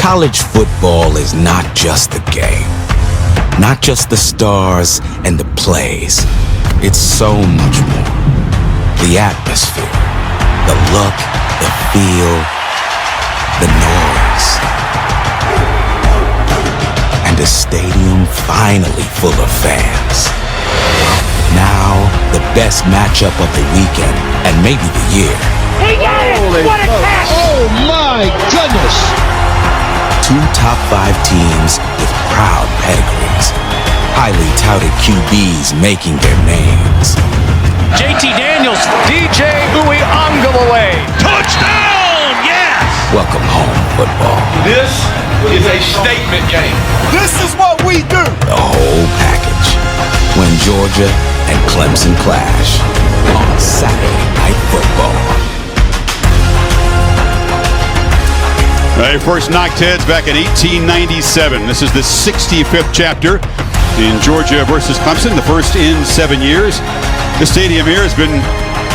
College football is not just the game, not just the stars and the plays. It's so much more. The atmosphere, the look, the feel, the noise. And a stadium finally full of fans. Now, the best matchup of the weekend and maybe the year. He got it! What a catch! Oh my goodness! Two top 5 teams with proud pedigrees. Highly touted QBs making their names. JT Daniels, DJ Uiagalelei. Touchdown! Yes! Welcome home, football. This is a statement game. This is what we do! The whole package. When Georgia and Clemson clash on Saturday Night Football. They first knocked heads back in 1897. This is the 65th chapter in Georgia versus Clemson, the first in 7 years. This stadium here has been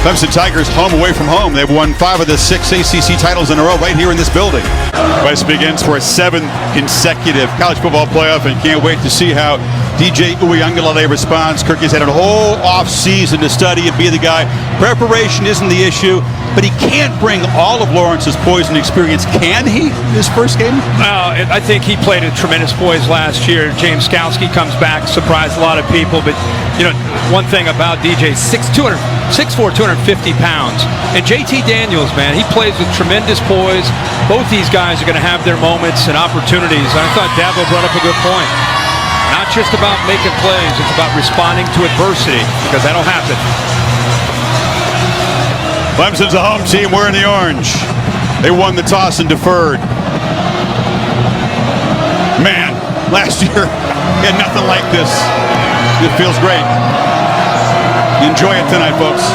Clemson Tigers home away from home. They've won 5 of the 6 ACC titles in a row right here in this building. West begins for a 7th consecutive college football playoff, and can't wait to see how DJ Uiagalelei responds. Kirky's had a whole off season to study and be the guy. Preparation isn't the issue, but he can't bring all of Lawrence's poise and experience. Can he, his first game? I think he played a tremendous poise last year. James Skowski comes back, surprised a lot of people. But, you know, one thing about DJ, 6'4", 250 pounds. And JT Daniels, man, he plays with tremendous poise. Both these guys are going to have their moments and opportunities. I thought Dabo brought up a good point. Not just about making plays, it's about responding to adversity, because that'll happen. Clemson's a home team wearing the orange. They won the toss and deferred. Man, last year, we had nothing like this. It feels great. Enjoy it tonight, folks.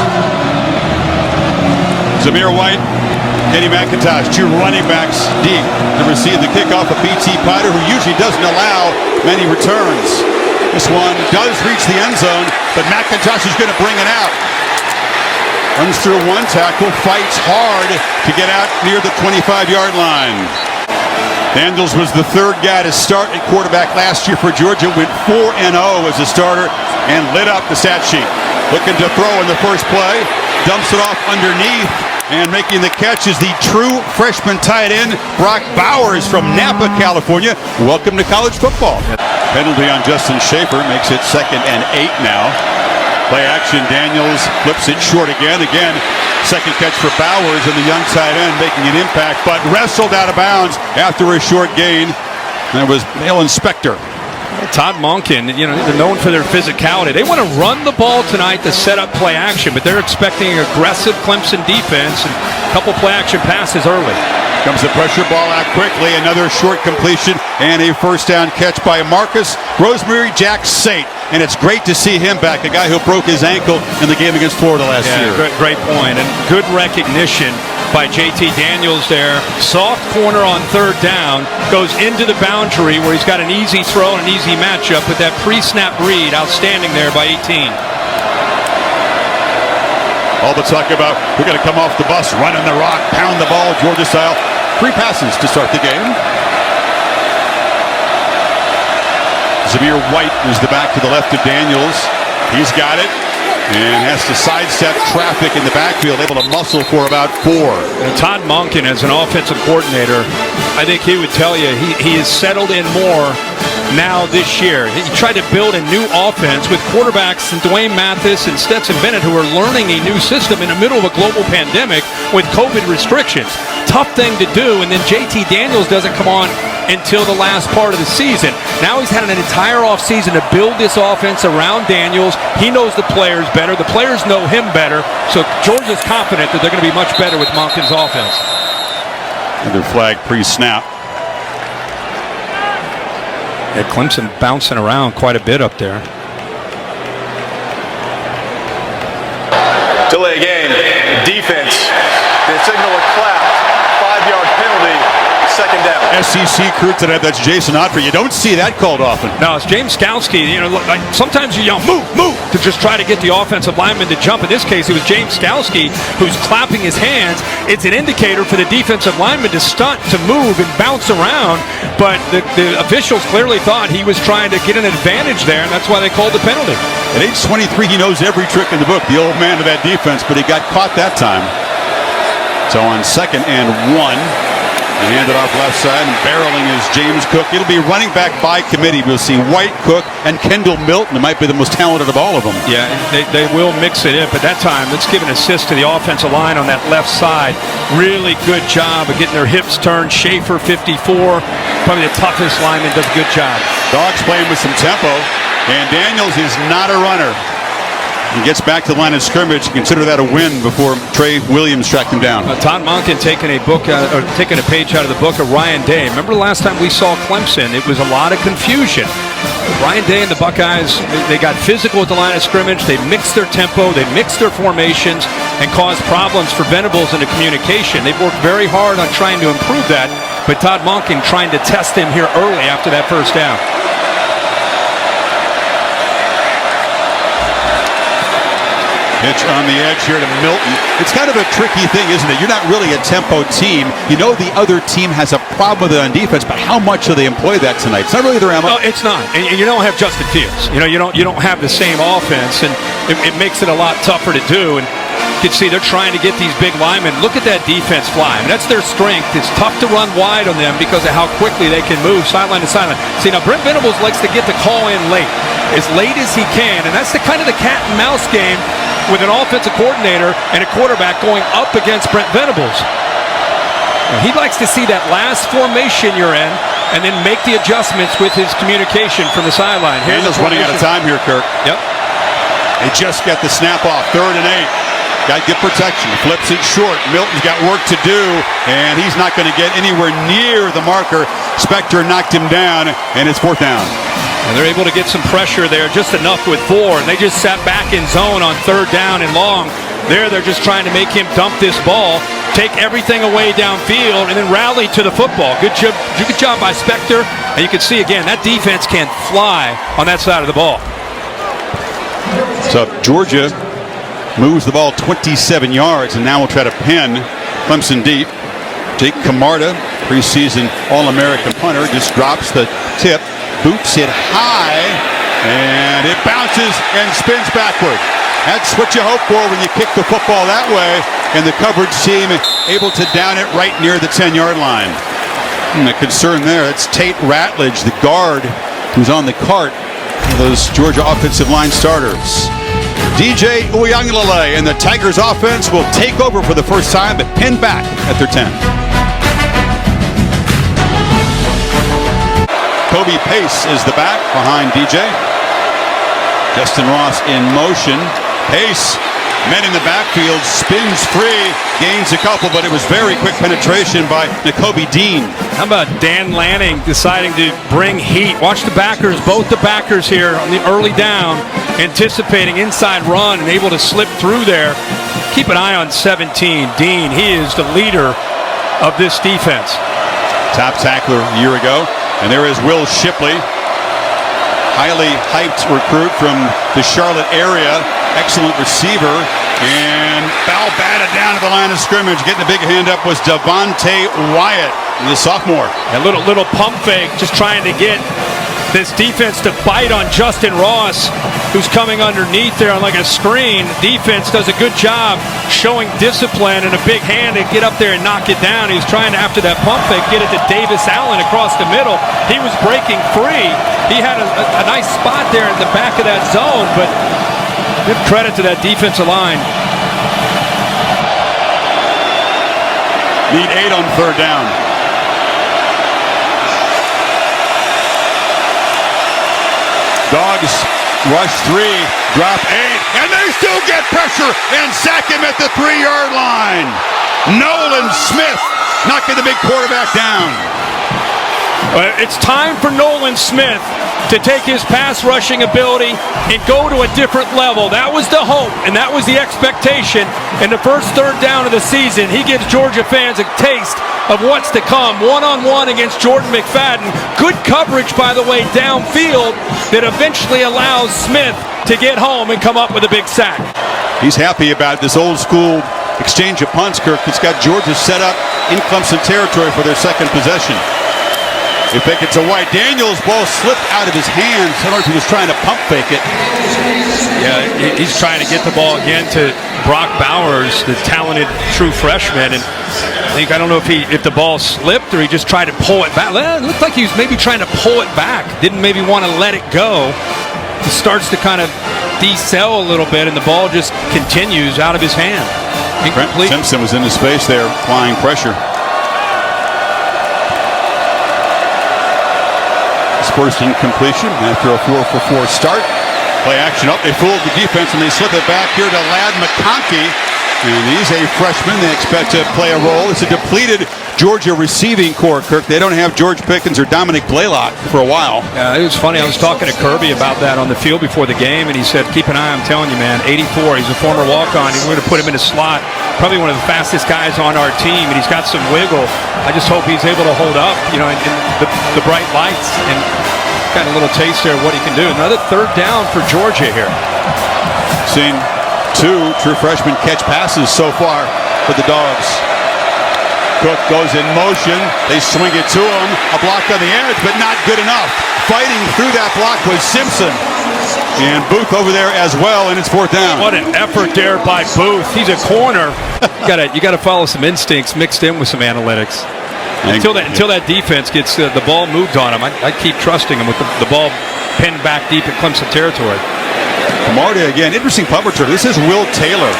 Zamir White, Kenny McIntosh, 2 running backs deep to receive the kickoff of P.T. Potter, who usually doesn't allow many returns. This one does reach the end zone, but McIntosh is going to bring it out. Runs through 1 tackle, fights hard to get out near the 25-yard line. Daniels was the 3rd guy to start at quarterback last year for Georgia, went 4-0 as a starter, and lit up the stat sheet. Looking to throw in the first play, dumps it off underneath, and making the catch is the true freshman tight end, Brock Bowers from Napa, California. Welcome to college football. Penalty on Justin Schaefer makes it 2nd and 8 now. Play action, Daniels flips it short again. Again, 2nd catch for Bowers, and the young tight end making an impact, but wrestled out of bounds after a short gain. And it was Dale Inspector. Todd Monken, you know, they're known for their physicality. They want to run the ball tonight to set up play action, but they're expecting an aggressive Clemson defense and a couple play action passes early. Comes the pressure ball out quickly. Another short completion and a first down catch by Marcus Rosemary Jack Saint. And it's great to see him back, a guy who broke his ankle in the game against Florida last year. Great point. And good recognition by JT Daniels there. Soft corner on 3rd down. Goes into the boundary where he's got an easy throw and an easy matchup with that pre-snap read. Outstanding there by 18. All the talk about we're going to come off the bus, running the rock, pound the ball, Georgia style. 3 passes to start the game. Zamir White is the back to the left of Daniels. He's got it and has to sidestep traffic in the backfield, able to muscle for about 4. And Todd Monken, as an offensive coordinator, I think he would tell you he has settled in more now this year. He tried to build a new offense with quarterbacks and Dwayne Mathis and Stetson Bennett, who are learning a new system in the middle of a global pandemic with COVID restrictions. Tough thing to do, and then JT Daniels doesn't come on until the last part of the season. Now he's had an entire offseason to build this offense around Daniels. He knows the players better. The players know him better. So Georgia's confident that they're going to be much better with Monken's offense. Another flag pre-snap. Yeah, Clemson bouncing around quite a bit up there. Delay game. Defense. They signal a clap. 5-yard penalty. second down. SEC crew today, that's Jason Ottery. You don't see that called often. No, it's James Skalski. You know, like sometimes you yell, move, move, to just try to get the offensive lineman to jump. In this case, it was James Skalski who's clapping his hands. It's an indicator for the defensive lineman to stunt, to move, and bounce around. But the officials clearly thought he was trying to get an advantage there, and that's why they called the penalty. At age 23, he knows every trick in the book, the old man of that defense, but he got caught that time. So on 2nd and 1, he handed off left side, and barreling is James Cook. It'll be running back by committee. We'll see White, Cook, and Kendall Milton. It might be the most talented of all of them. Yeah, they will mix it in, but that time, let's give an assist to the offensive line on that left side. Really good job of getting their hips turned. Schaefer, 54, probably the toughest lineman, does a good job. Dogs playing with some tempo, and Daniels is not a runner. He gets back to the line of scrimmage. Consider that a win before Trey Williams tracked him down. Todd Monken taking a page out of the book of Ryan Day. Remember the last time we saw Clemson? It was a lot of confusion. Ryan Day and the Buckeyes, they got physical at the line of scrimmage. They mixed their tempo, they mixed their formations, and caused problems for Venables in the communication. They've worked very hard on trying to improve that, but Todd Monken trying to test him here early after that first down. Pitch on the edge here to Milton. It's kind of a tricky thing, isn't it? You're not really a tempo team. You know the other team has a problem with it on defense, but how much do they employ that tonight? It's not really their MO. No, it's not. And you don't have Justin Fields. You know, you don't have the same offense, and it makes it a lot tougher to do. And you can see they're trying to get these big linemen. Look at that defense fly. I mean, that's their strength. It's tough to run wide on them because of how quickly they can move sideline to sideline. See, now Brent Venables likes to get the call in late as he can, and that's the kind of the cat and mouse game with an offensive coordinator and a quarterback going up against Brent Venables. Now, he likes to see that last formation you're in and then make the adjustments with his communication from the sideline. Daniels running out of time here, Kirk. Yep. They just got the snap off. 3rd and 8. Got good protection. Flips it short. Milton's got work to do, and he's not going to get anywhere near the marker. Spector knocked him down, and it's 4th down. And they're able to get some pressure there, just enough with 4. And they just sat back in zone on 3rd down and long. They're just trying to make him dump this ball, take everything away downfield, and then rally to the football. Good job by Spector. And you can see, again, that defense can fly on that side of the ball. So Georgia moves the ball 27 yards, and now we'll try to pin Clemson deep. Jake Camarda, preseason All-American punter, just drops the tip. Boots it high, and it bounces and spins backward. That's what you hope for when you kick the football that way, and the coverage team able to down it right near the 10-yard line. And the concern there, it's Tate Ratledge, the guard, who's on the cart of those Georgia offensive line starters. DJ Uiagalelei and the Tigers offense will take over for the first time, but pinned back at their 10. Kobe Pace is the back behind DJ. Justin Ross in motion. Pace, men in the backfield, spins free, gains a couple, but it was very quick penetration by Nakobe Dean. How about Dan Lanning deciding to bring heat? Watch the backers, both the backers here on the early down, anticipating inside run and able to slip through there. Keep an eye on 17, Dean. He is the leader of this defense. Top tackler a year ago. And there is Will Shipley, highly hyped recruit from the Charlotte area. Excellent receiver. And foul batted down to the line of scrimmage. Getting a big hand up was Devontae Wyatt, the sophomore. A little pump fake, just trying to get this defense to bite on Justin Ross, who's coming underneath there on like a screen. Defense does a good job showing discipline and a big hand to get up there and knock it down. He was trying to, after that pump fake, get it to Davis Allen across the middle. He was breaking free. He had a nice spot there in the back of that zone, but give credit to that defensive line. Need 8 on 3rd down. Dogs rush 3, drop 8, and they still get pressure and sack him at the 3-yard line. Nolan Smith knocking the big quarterback down. It's time for Nolan Smith to take his pass rushing ability and go to a different level. That was the hope, and that was the expectation. In the first 3rd down of the season, he gives Georgia fans a taste of what's to come. One-on-one against Jordan McFadden. Good coverage, by the way, downfield that eventually allows Smith to get home and come up with a big sack. He's happy about this old school exchange of punts, Kirk. It's got Georgia set up in Clemson territory for their second possession. They think it's a White. Daniels' ball slipped out of his hands. I don't know if he was trying to pump fake it. Yeah, he's trying to get the ball again to Brock Bowers, the talented true freshman. And I don't know if the ball slipped or he just tried to pull it back. It looked like he was maybe trying to pull it back. Didn't maybe want to let it go. He starts to kind of decel a little bit, and the ball just continues out of his hand. Incomplete. Simpson was in the space there, applying pressure. First incompletion after a 4-for-4 start. Play action up. They fooled the defense and they slip it back here to Ladd McConkey. And he's a freshman. They expect to play a role. It's a depleted Georgia receiving core, Kirk. They don't have George Pickens or Dominic Blaylock for a while. It was funny. I was talking to Kirby about that on the field before the game, and he said, keep an eye, I'm telling you, man, 84. He's a former walk-on. We're going to put him in a slot. Probably one of the fastest guys on our team, and he's got some wiggle. I just hope he's able to hold up, in the bright lights, and got a little taste there of what he can do. Another third down for Georgia here. Seen two true freshmen catch passes so far for the Dogs. Cook goes in motion. They swing it to him. A block on the edge, but not good enough. Fighting through that block was Simpson. And Booth over there as well, and it's fourth down. What an effort there by Booth. He's a corner. You got to follow some instincts mixed in with some analytics. Until that defense gets the ball moved on him, I keep trusting him with the ball pinned back deep in Clemson territory. Camarda again, interesting punt return. This is Will Taylor,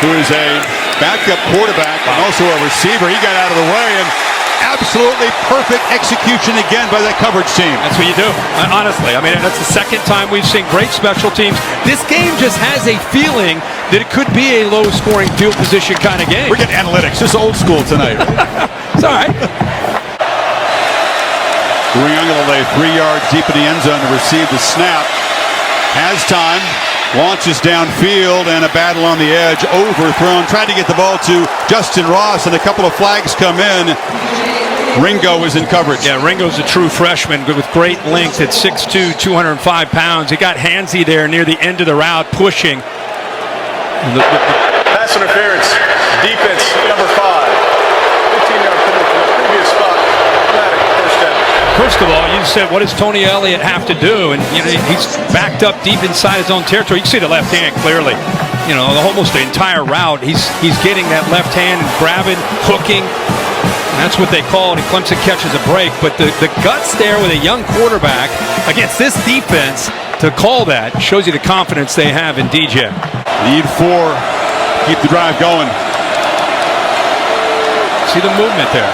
who is a backup quarterback and also a receiver. He got out of the way, and absolutely perfect execution again by that coverage team. That's what you do, honestly. I mean, that's the second time we've seen great special teams. This game just has a feeling that it could be a low-scoring field position kind of game. We're getting analytics. This is old school tonight. It's all right. Uriungalale 3 yards deep in the end zone to receive the snap. Has time. Launches downfield, and a battle on the edge. Overthrown. Tried to get the ball to Justin Ross, and a couple of flags come in. Ringo is in coverage. Yeah, Ringo's a true freshman with great length at 6'2", 205 pounds. He got handsy there near the end of the route, pushing. Pass interference. Defense, number 5. 15-yard penalty from the previous spot. Automatic first down. First of all, you said, what does Tony Elliott have to do? And he's backed up deep inside his own territory. You can see the left hand clearly. Almost the entire route, he's getting that left hand and grabbing, hooking. And that's what they call it. And Clemson catches a break. But the guts there with a young quarterback against this defense to call that shows you the confidence they have in DJ. Lead 4. Keep the drive going. See the movement there.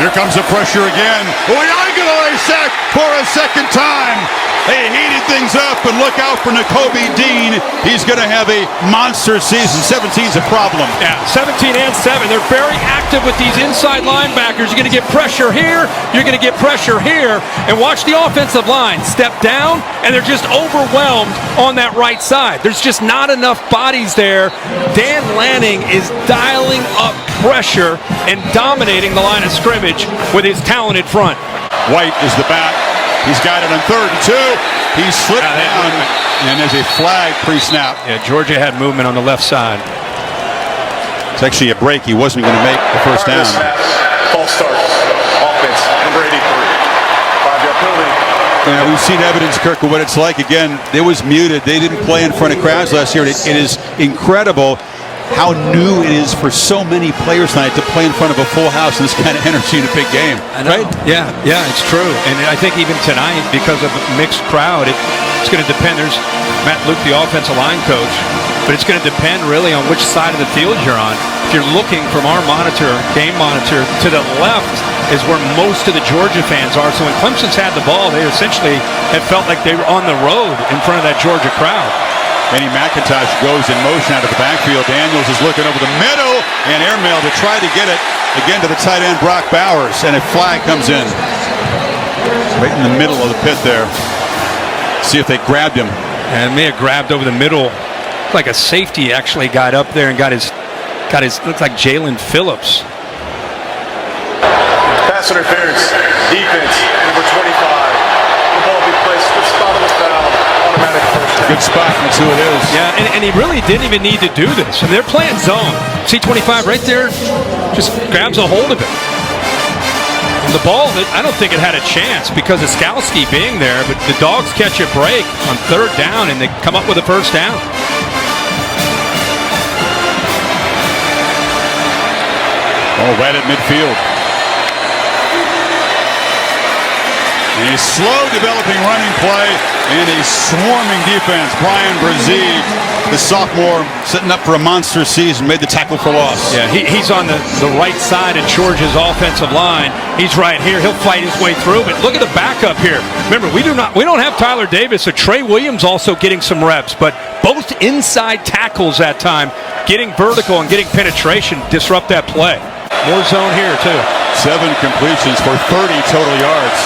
Here comes the pressure again. Uriungalale sacked for a second time. They heated things up, and look out for Nakobe Dean. He's going to have a monster season. 17's a problem. Yeah, 17 and 7. They're very active with these inside linebackers. You're going to get pressure here. You're going to get pressure here. And watch the offensive line step down, and they're just overwhelmed on that right side. There's just not enough bodies there. Dan Lanning is dialing up pressure and dominating the line of scrimmage with his talented front. White is the back. He's got it on 3rd and 2. He slipped down, and there's a flag pre-snap. Yeah, Georgia had movement on the left side. It's actually a break. He wasn't going to make the first down. False start. Offense, number 83. 5-yard penalty. Yeah, we've seen evidence, Kirk, of what it's like. Again, it was muted. They didn't play in front of crowds last year. It is incredible how new it is for so many players tonight to play in front of a full house and this kind of energy in a big game. Right? Yeah, it's true. And I think even tonight, because of a mixed crowd, it's going to depend. There's Matt Luke, the offensive line coach, but it's going to depend really on which side of the field you're on. If you're looking from our game monitor, to the left is where most of the Georgia fans are. So when Clemson's had the ball, they essentially have felt like they were on the road in front of that Georgia crowd. Benny McIntosh goes in motion out of the backfield. Daniels is looking over the middle, and airmail to try to get it again to the tight end Brock Bowers, and a flag comes in right in the middle of the pit there. See if they grabbed him. And may have grabbed over the middle like a safety actually got up there and got his looks like Jalen Phillips. Pass interference. Defense, number 25. The ball will be placed at the spot of the foul. Automatic first down. Good spot. That's who it is. Yeah, and he really didn't even need to do this. I mean, they're playing zone. See 25 right there, just grabs a hold of it. And the ball, I don't think it had a chance because of Skalski being there, but the Dogs catch a break on third down, and they come up with a first down. Oh, right at midfield. A slow developing running play and a swarming defense. Brian Brzee, the sophomore, sitting up for a monster season, made the tackle for loss. Yeah, he's on the right side of Georgia's offensive line. He's right here. He'll fight his way through, but look at the backup here. Remember, we don't have Tyler Davis, so Trey Williams also getting some reps, but both inside tackles that time, getting vertical and getting penetration, disrupt that play. More zone here, too. 7 completions for 30 total yards.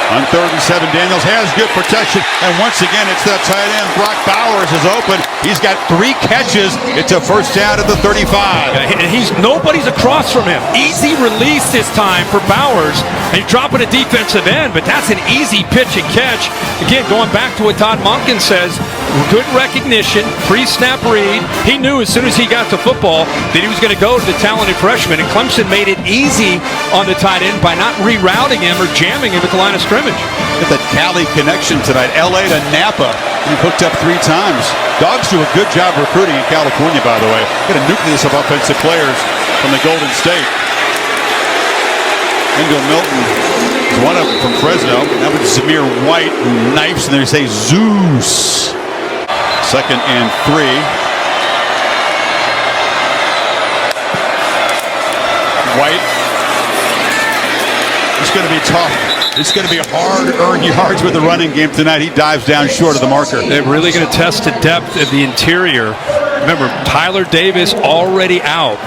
On 3rd and 7, Daniels has good protection, and once again, it's that tight end. Brock Bowers is open. He's got 3 catches. It's a first down at the 35. And nobody's across from him. Easy release this time for Bowers. And he's dropping a defensive end, but that's an easy pitch and catch. Again, going back to what Todd Monken says, good recognition, pre-snap read. He knew as soon as he got to football that he was going to go to the talented freshman, and Clemson made it easy on the tight end by not rerouting him or jamming him at the line of scrimmage. Get that Cali connection tonight. LA to Napa. He hooked up 3 times. Dogs do a good job recruiting in California, by the way. Got a nucleus of offensive players from the Golden State. Ingo Milton is one of them from Fresno. That was Zamir White, who knifes, and they say Zeus. 2nd and 3. White. It's going to be tough. It's going to be hard to earn yards with the running game tonight. He dives down short of the marker. They're really going to test the depth of the interior. Remember, Tyler Davis already out.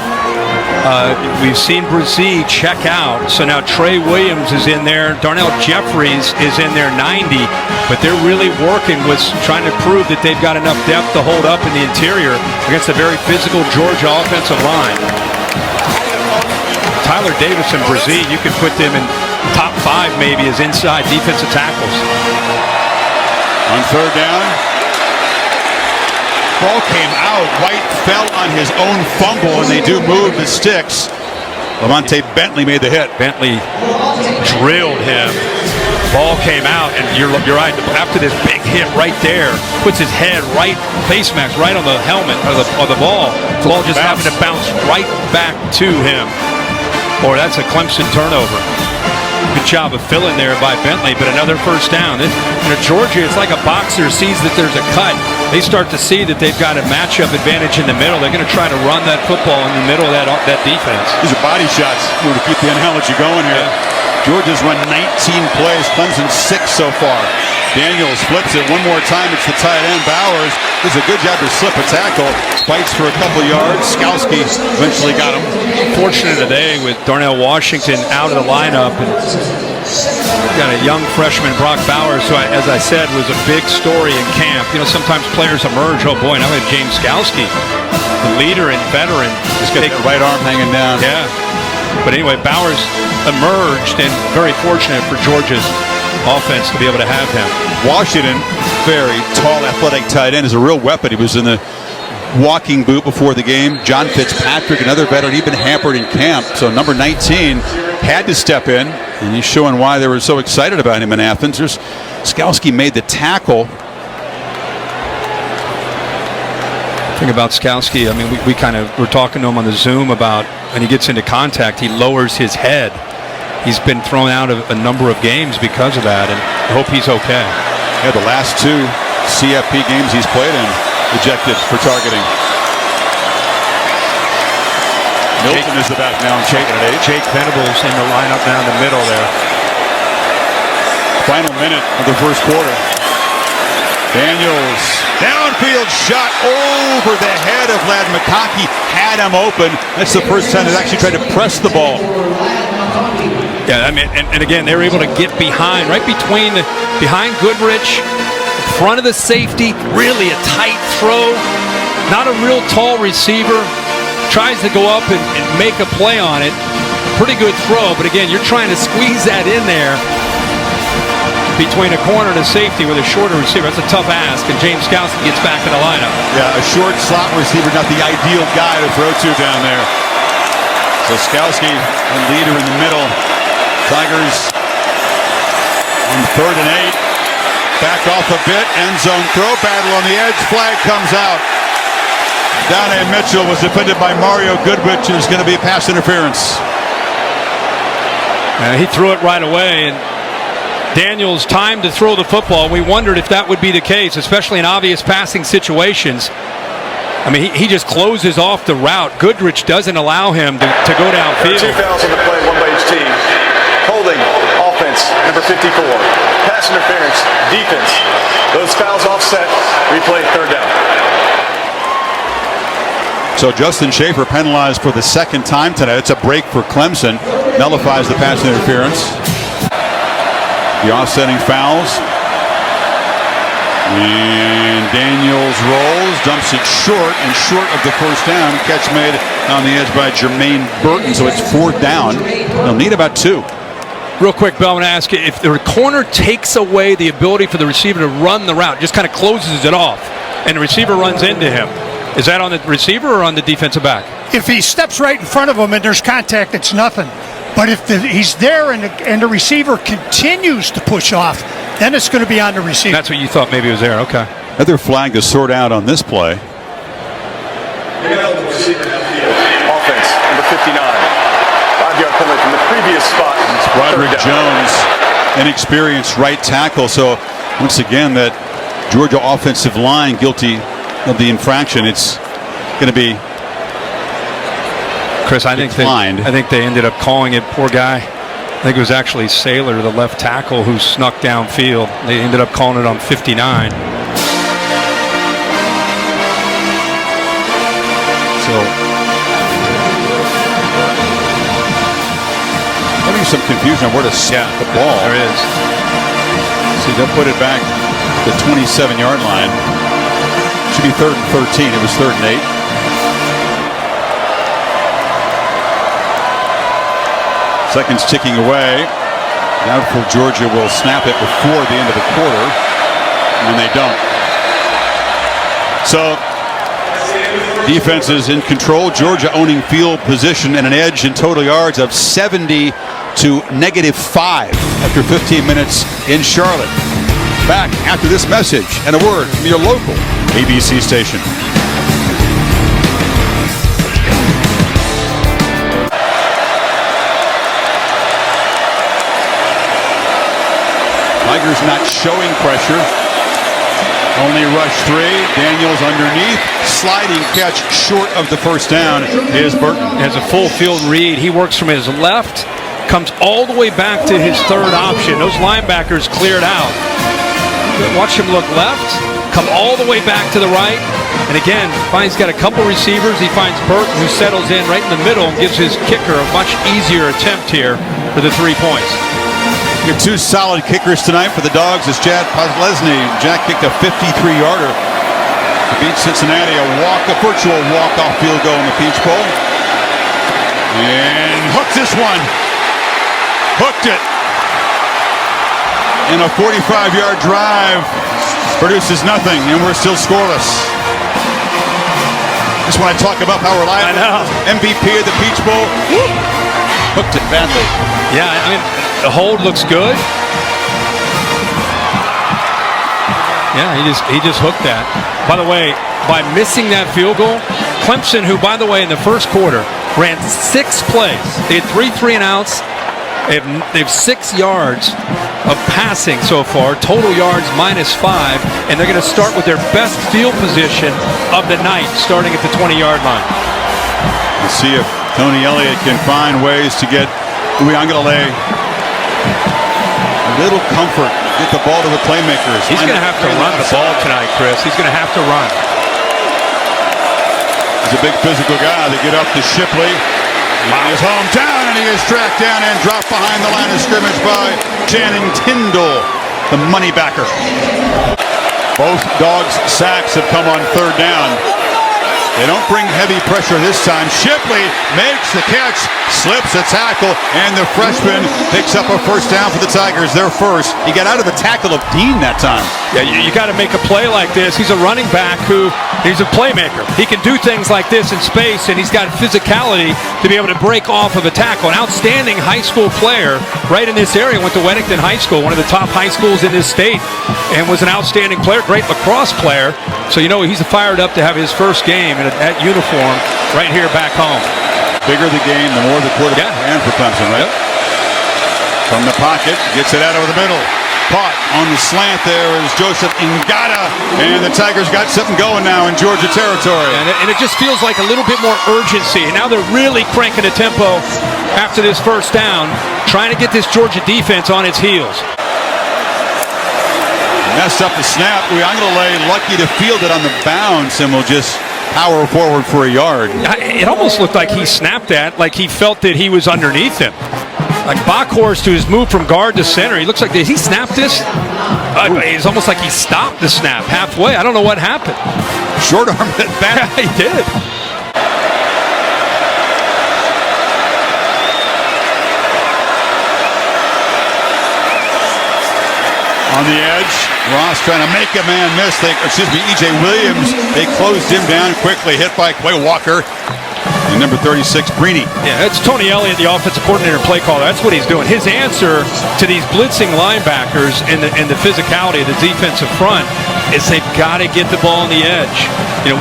We've seen Brzee check out. So now Trey Williams is in there. Darnell Jeffries is in there 90. But they're really working with trying to prove that they've got enough depth to hold up in the interior against a very physical Georgia offensive line. Tyler Davis and Brzee, you could put them in top 5 maybe as inside defensive tackles. On 3rd down, ball came out. White fell on his own fumble, and they do move the sticks. Lavonte Bentley made the hit. Bentley drilled him. Ball came out, and you're right. After this big hit right there, puts his head right, face mask right on the helmet of the ball. The ball just happened to bounce right back to him. Or that's a Clemson turnover. Good job of filling there by Bentley, but another first down. Georgia, it's like a boxer sees that there's a cut. They start to see that they've got a matchup advantage in the middle. They're going to try to run that football in the middle of that defense. These are body shots. You want to keep the analogy going here. Yeah. Georgia's run 19 plays. Clemson 6 so far. Daniels flips it one more time. It's the tight end, Bowers. Does a good job to slip a tackle. Fights for a couple yards. Skalski eventually got him. Fortunate today with Darnell Washington out of the lineup. And got a young freshman, Brock Bowers, who, as I said, was a big story in camp. You know, sometimes players emerge. Oh, boy, now we have James Skalski, the leader and veteran. Just got that right arm hanging down. Yeah. But anyway, Bowers emerged, and very fortunate for Georgia's offense to be able to have him. Washington, very tall, athletic tight end, is a real weapon. He was in the walking boot before the game. John Fitzpatrick, another veteran, he'd been hampered in camp. So number 19 had to step in, and he's showing why they were so excited about him in Athens. Skalski made the tackle. Thing about Skalski, I mean, we kind of were talking to him on the Zoom about when he gets into contact, he lowers his head. He's been thrown out of a number of games because of that, and I hope he's okay. Yeah, the last 2 CFP games he's played in, ejected for targeting. Milton is the back now and shaking at 8. Jake Venables in the lineup now in the middle there. Final minute of the first quarter. Daniels, downfield shot over the head of Ladd McConkey, had him open. That's the first time they've actually tried to press the ball. Yeah, I mean, and again, they were able to get behind, right behind Goodrich, in front of the safety, really a tight throw. Not a real tall receiver. Tries to go up and make a play on it. Pretty good throw, but again, you're trying to squeeze that in there between a corner and a safety with a shorter receiver. That's a tough ask, and James Skowski gets back in the lineup. Yeah, a short slot receiver, not the ideal guy to throw to down there. So Skowski, a leader in the middle. Tigers on 3rd and 8. Back off a bit, end zone throw, battle on the edge, flag comes out. Donnie Mitchell was defended by Mario Goodrich, and it's going to be pass interference. He threw it right away, and Daniels timed to throw the football. We wondered if that would be the case, especially in obvious passing situations. I mean, he just closes off the route. Goodrich doesn't allow him to go downfield. 2 fouls on the play, 1 by each team. Holding, offense, number 54. Pass interference, defense. Those fouls offset, replay 3rd down. So Justin Schaefer penalized for the 2nd time tonight. It's a break for Clemson. Nullifies the pass interference. The offsetting fouls. And Daniels rolls, dumps it short of the first down. Catch made on the edge by Jermaine Burton, so it's 4th down. They'll need about 2. Real quick, Bill, I want to ask you, if the corner takes away the ability for the receiver to run the route, just kind of closes it off, and the receiver runs into him, is that on the receiver or on the defensive back? If he steps right in front of him and there's contact, it's nothing. But if he's there and the receiver continues to push off, then it's going to be on the receiver. That's what you thought maybe was there, okay. Another flag to sort out on this play. Offense, number 59. 5-yard penalty from the previous spot. It's Broderick Jones, inexperienced right tackle. So once again, that Georgia offensive line guilty of the infraction. It's going to be Chris, I think they ended up calling it, poor guy. I think it was actually Saylor, the left tackle, who snuck downfield. They ended up calling it on 59. So having some confusion on where to snap the ball. There is. See, they'll put it back to the 27-yard line. Should be 3rd and 13. It was 3rd and 8. Seconds ticking away. Doubtful Georgia will snap it before the end of the quarter, and they don't. So defense is in control. Georgia owning field position and an edge in total yards of 70 to -5 after 15 minutes in Charlotte. Back after this message and a word from your local ABC station. Tigers not showing pressure. Only rush 3. Daniels underneath. Sliding catch short of the first down is Burton. Has a full field read. He works from his left, comes all the way back to his 3rd option. Those linebackers cleared out. Watch him look left, come all the way back to the right, and again, he's got a couple receivers. He finds Burton, who settles in right in the middle and gives his kicker a much easier attempt here for the 3 points. Your 2 solid kickers tonight for the Dogs is Chad Podlesny. Jack kicked a 53-yarder to beat Cincinnati. A virtual walk-off field goal in the Peach Bowl. And hooked this one. Hooked it. And a 45-yard drive produces nothing, and we're still scoreless. Just want to talk about how reliable. I know. MVP of the Peach Bowl. Hooked it badly. Yeah, I mean, the hold looks good. Yeah, he just hooked that. By the way, by missing that field goal, Clemson, who, by the way, in the first quarter ran 6 plays. They had 3 3-and-outs. They have 6 yards of passing so far, total yards -5, and they're going to start with their best field position of the night, starting at the 20-yard line. Let's see if Tony Elliott can find ways to get Uiagalelei a little comfort, get the ball to the playmakers. He's going to have to run the ball tonight, Chris. He's going to have to run. He's a big physical guy. They get up to Shipley. In his hometown, and he is tracked down and dropped behind the line of scrimmage by Channing Tindall, the money backer. Both Dogs' sacks have come on 3rd down. They don't bring heavy pressure this time. Shipley makes the catch, slips a tackle, and the freshman picks up a first down for the Tigers. Their first. He got out of the tackle of Dean that time. Yeah, you got to make a play like this. He's a running back he's a playmaker. He can do things like this in space, and he's got physicality to be able to break off of a tackle. An outstanding high school player right in this area. Went to Weddington High School, one of the top high schools in this state, and was an outstanding player, great lacrosse player. So he's fired up to have his first game in that uniform right here back home. Bigger the game, the more the quarterback ran for Clemson, right? Yep. From the pocket, gets it out over the middle. Caught on the slant there is Joseph Ngata, and the Tigers got something going now in Georgia territory. And it just feels like a little bit more urgency. And now they're really cranking the tempo after this first down, trying to get this Georgia defense on its heels. Messed up the snap. I'm going to lay Lucky to field it on the bounce, and we'll just power forward for a yard. It almost looked like he snapped that, like he felt that he was underneath him. Like Bockhorst, to his move from guard to center, he looks like, did he snap this? It's almost like he stopped the snap halfway. I don't know what happened. Short arm it back. He did. On the edge, Ross trying to make a man miss. E.J. Williams, they closed him down quickly, hit by Quay Walker. And number 36, Breeny. Yeah, it's Tony Elliott, the offensive coordinator and play caller. That's what he's doing. His answer to these blitzing linebackers and the physicality of the defensive front is they've got to get the ball on the edge.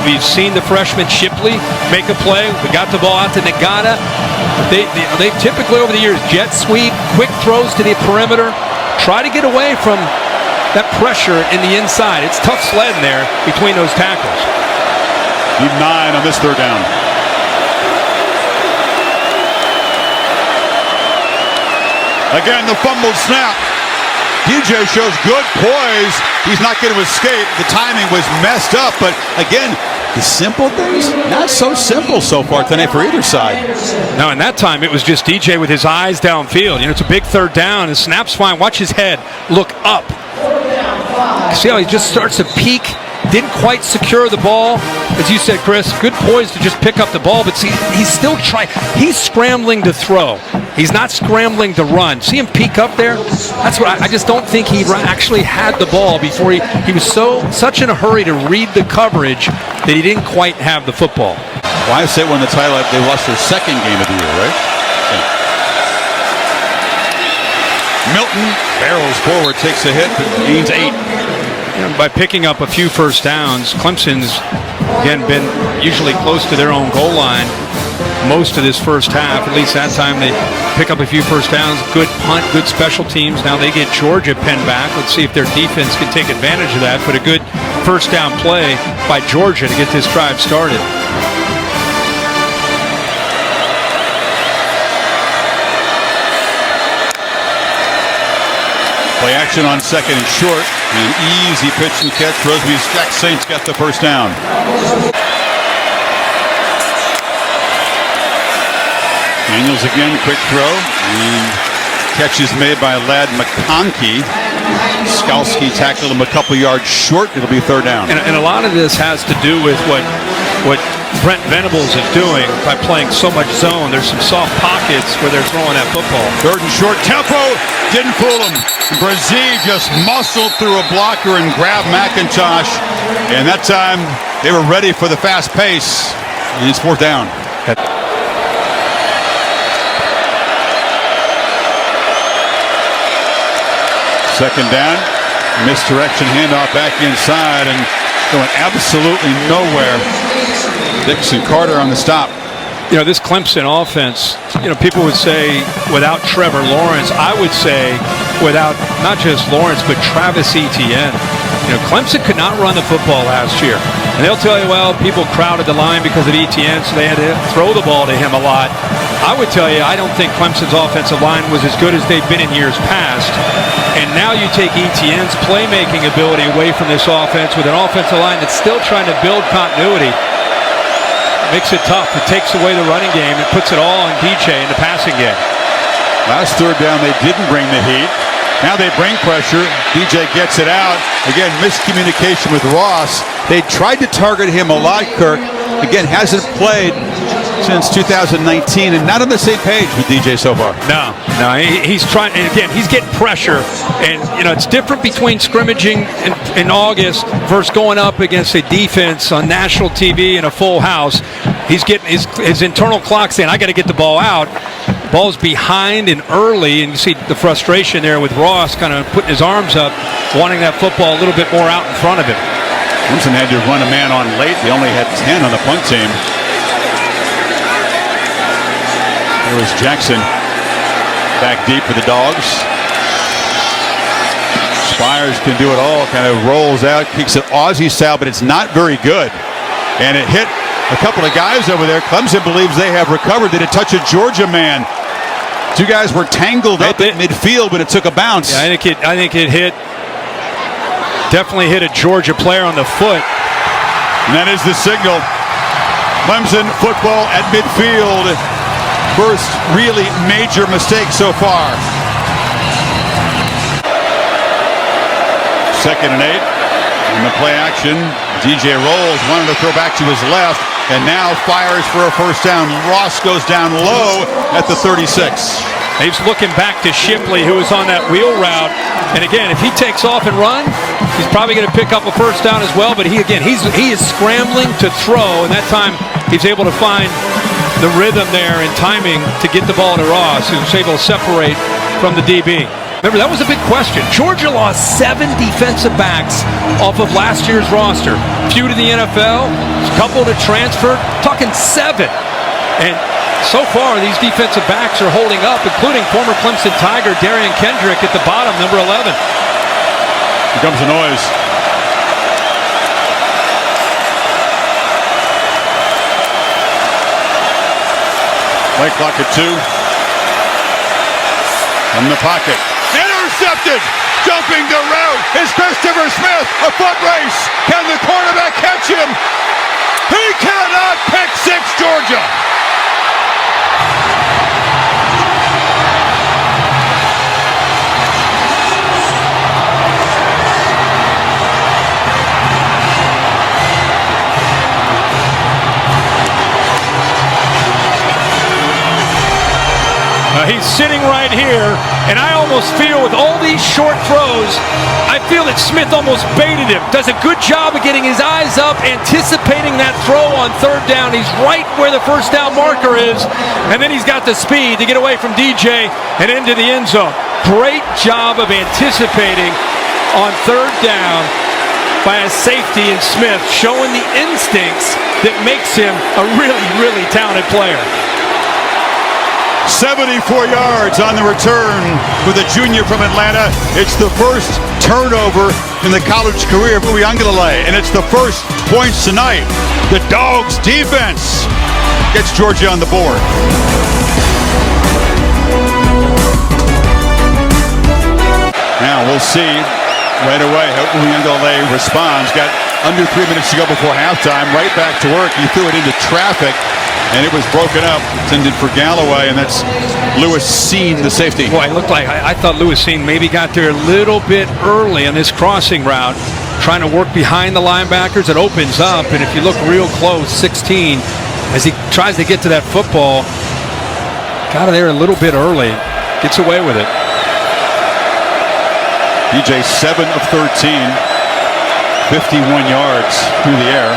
We've seen the freshman Shipley make a play. We got the ball out to Ngata. They've typically over the years jet sweep, quick throws to the perimeter. Try to get away from that pressure in the inside. It's tough sledding there between those tackles. Need 9 on this third down. Again, the fumbled snap. DJ shows good poise. He's not going to escape. The timing was messed up, but again, the simple things, not so simple so far tonight for either side. No, and that time it was just DJ with his eyes downfield. It's a big third down. His snap's fine. Watch his head look up. See how he just starts to peek? Didn't quite secure the ball. As you said, Chris, good poise to just pick up the ball, but see, he's still trying. He's scrambling to throw. He's not scrambling to run. See him peek up there? That's what I just don't think he actually had the ball before he was such in a hurry to read the coverage that he didn't quite have the football. Ohio State won the title. They lost their second game of the year, right? Yeah. Milton barrels forward, takes a hit, but gains 8. By picking up a few first downs, Clemson's, again, been usually close to their own goal line most of this first half. At least that time they pick up a few first downs. Good punt, good special teams. Now they get Georgia pinned back. Let's see if their defense can take advantage of that. But a good first down play by Georgia to get this drive started. Play action on second and short. An easy pitch and catch. Rosby's Jack Saints got the first down. Daniels again, quick throw. And catch is made by Ladd McConkey. Skalski tackled him a couple yards short. It'll be third down. And a lot of this has to do with what Brent Venables is doing by playing so much zone. There's some soft pockets where they're throwing that football. Third and short, tempo, didn't fool him. Brazil just muscled through a blocker and grabbed McIntosh. And that time, they were ready for the fast pace. And it's fourth down. Second down, misdirection handoff back inside and going absolutely nowhere. Dixon Carter on the stop. This Clemson offense, people would say without Trevor Lawrence. I would say without not just Lawrence, but Travis Etienne. Clemson could not run the football last year. And they'll tell you, well, people crowded the line because of Etienne, so they had to throw the ball to him a lot. I would tell you, I don't think Clemson's offensive line was as good as they've been in years past. And now you take Etienne's playmaking ability away from this offense with an offensive line that's still trying to build continuity. Makes it tough. It takes away the running game. It puts it all on DJ in the passing game. Last third down, they didn't bring the heat. Now they bring pressure. DJ gets it out. Again, miscommunication with Ross. They tried to target him a lot, Kirk. again, hasn't played since 2019 and not on the same page with DJ so far. No, he's trying, and again, he's getting pressure, and it's different between scrimmaging in August versus going up against a defense on national TV in a full house. He's getting his internal clock saying, I got to get the ball out. Ball's behind and early, and you see the frustration there with Ross kind of putting his arms up, wanting that football a little bit more out in front of him. Clemson had to run a man on late. They only had 10 on the punt team. There was Jackson back deep for the Dogs. Spires can do it all, kind of rolls out, kicks it Aussie style, but it's not very good. And it hit a couple of guys over there. Clemson believes they have recovered. Did it touch a Georgia man? Two guys were tangled up at midfield when it took a bounce. Yeah, I think it hit. Definitely hit a Georgia player on the foot. And that is the signal. Clemson football at midfield. First really major mistake so far. 2nd and 8. In the play action, DJ rolls, wanted to throw back to his left, and now fires for a first down. Ross goes down low at the 36. He's looking back to Shipley, who was on that wheel route. And again, if he takes off and runs, he's probably going to pick up a first down as well. But he is scrambling to throw, and that time he's able to find the rhythm there and timing to get the ball to Ross, who's able to separate from the DB. Remember, that was a big question. Georgia lost 7 defensive backs off of last year's roster. Few to the NFL, a couple to transfer, talking 7. And so far, these defensive backs are holding up, including former Clemson Tiger Darian Kendrick at the bottom, number 11. Here comes the noise. Play clock at 2. From the pocket. Intercepted! Jumping the route is Christopher Smith. A foot race. Can the quarterback catch him? He cannot pick 6 Georgia. He's sitting right here, and I almost feel with all these short throws, I feel that Smith almost baited him. Does a good job of getting his eyes up, anticipating that throw on 3rd down. He's right where the first down marker is, and then he's got the speed to get away from DJ and into the end zone. Great job of anticipating on 3rd down by a safety in Smith, showing the instincts that makes him a really, really talented player. 74 yards on the return for the junior from Atlanta. It's the first turnover in the college career of Uiagalelei, and it's the first points tonight. The Dogs' defense gets Georgia on the board. Now we'll see right away how Uiagalelei responds. Got under 3 minutes to go before halftime. Right back to work. He threw it into traffic, and it was broken up. Intended for Galloway, and that's Lewis Seen, the safety. Boy, it looked like I thought Lewis Seen maybe got there a little bit early on this crossing route, trying to work behind the linebackers. It opens up, and if you look real close, 16, as he tries to get to that football, got there a little bit early, gets away with it. DJ 7 of 13, 51 yards through the air.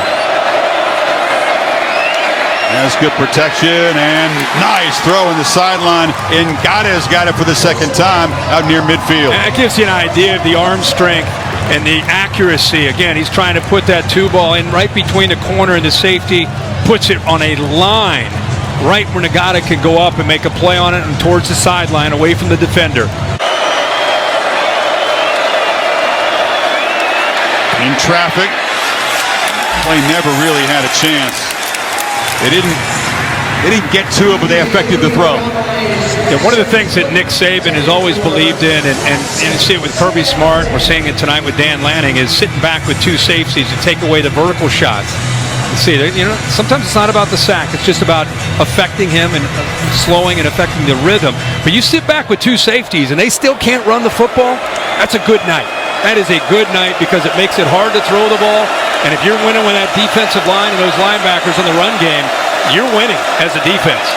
Has good protection and nice throw in the sideline. Ngata's got it for the 2nd time out near midfield. And it gives you an idea of the arm strength and the accuracy. Again, he's trying to put that 2 ball in right between the corner and the safety, puts it on a line right where Ngata can go up and make a play on it and towards the sideline away from the defender. In traffic, play never really had a chance. They didn't get to it, but they affected the throw. Yeah, one of the things that Nick Saban has always believed in, and you see it with Kirby Smart, we're seeing it tonight with Dan Lanning, is sitting back with 2 safeties to take away the vertical shots. You see, sometimes it's not about the sack. It's just about affecting him and slowing and affecting the rhythm. But you sit back with 2 safeties, and they still can't run the football, that's a good night. That is a good night because it makes it hard to throw the ball. And if you're winning with that defensive line and those linebackers in the run game, you're winning as a defense.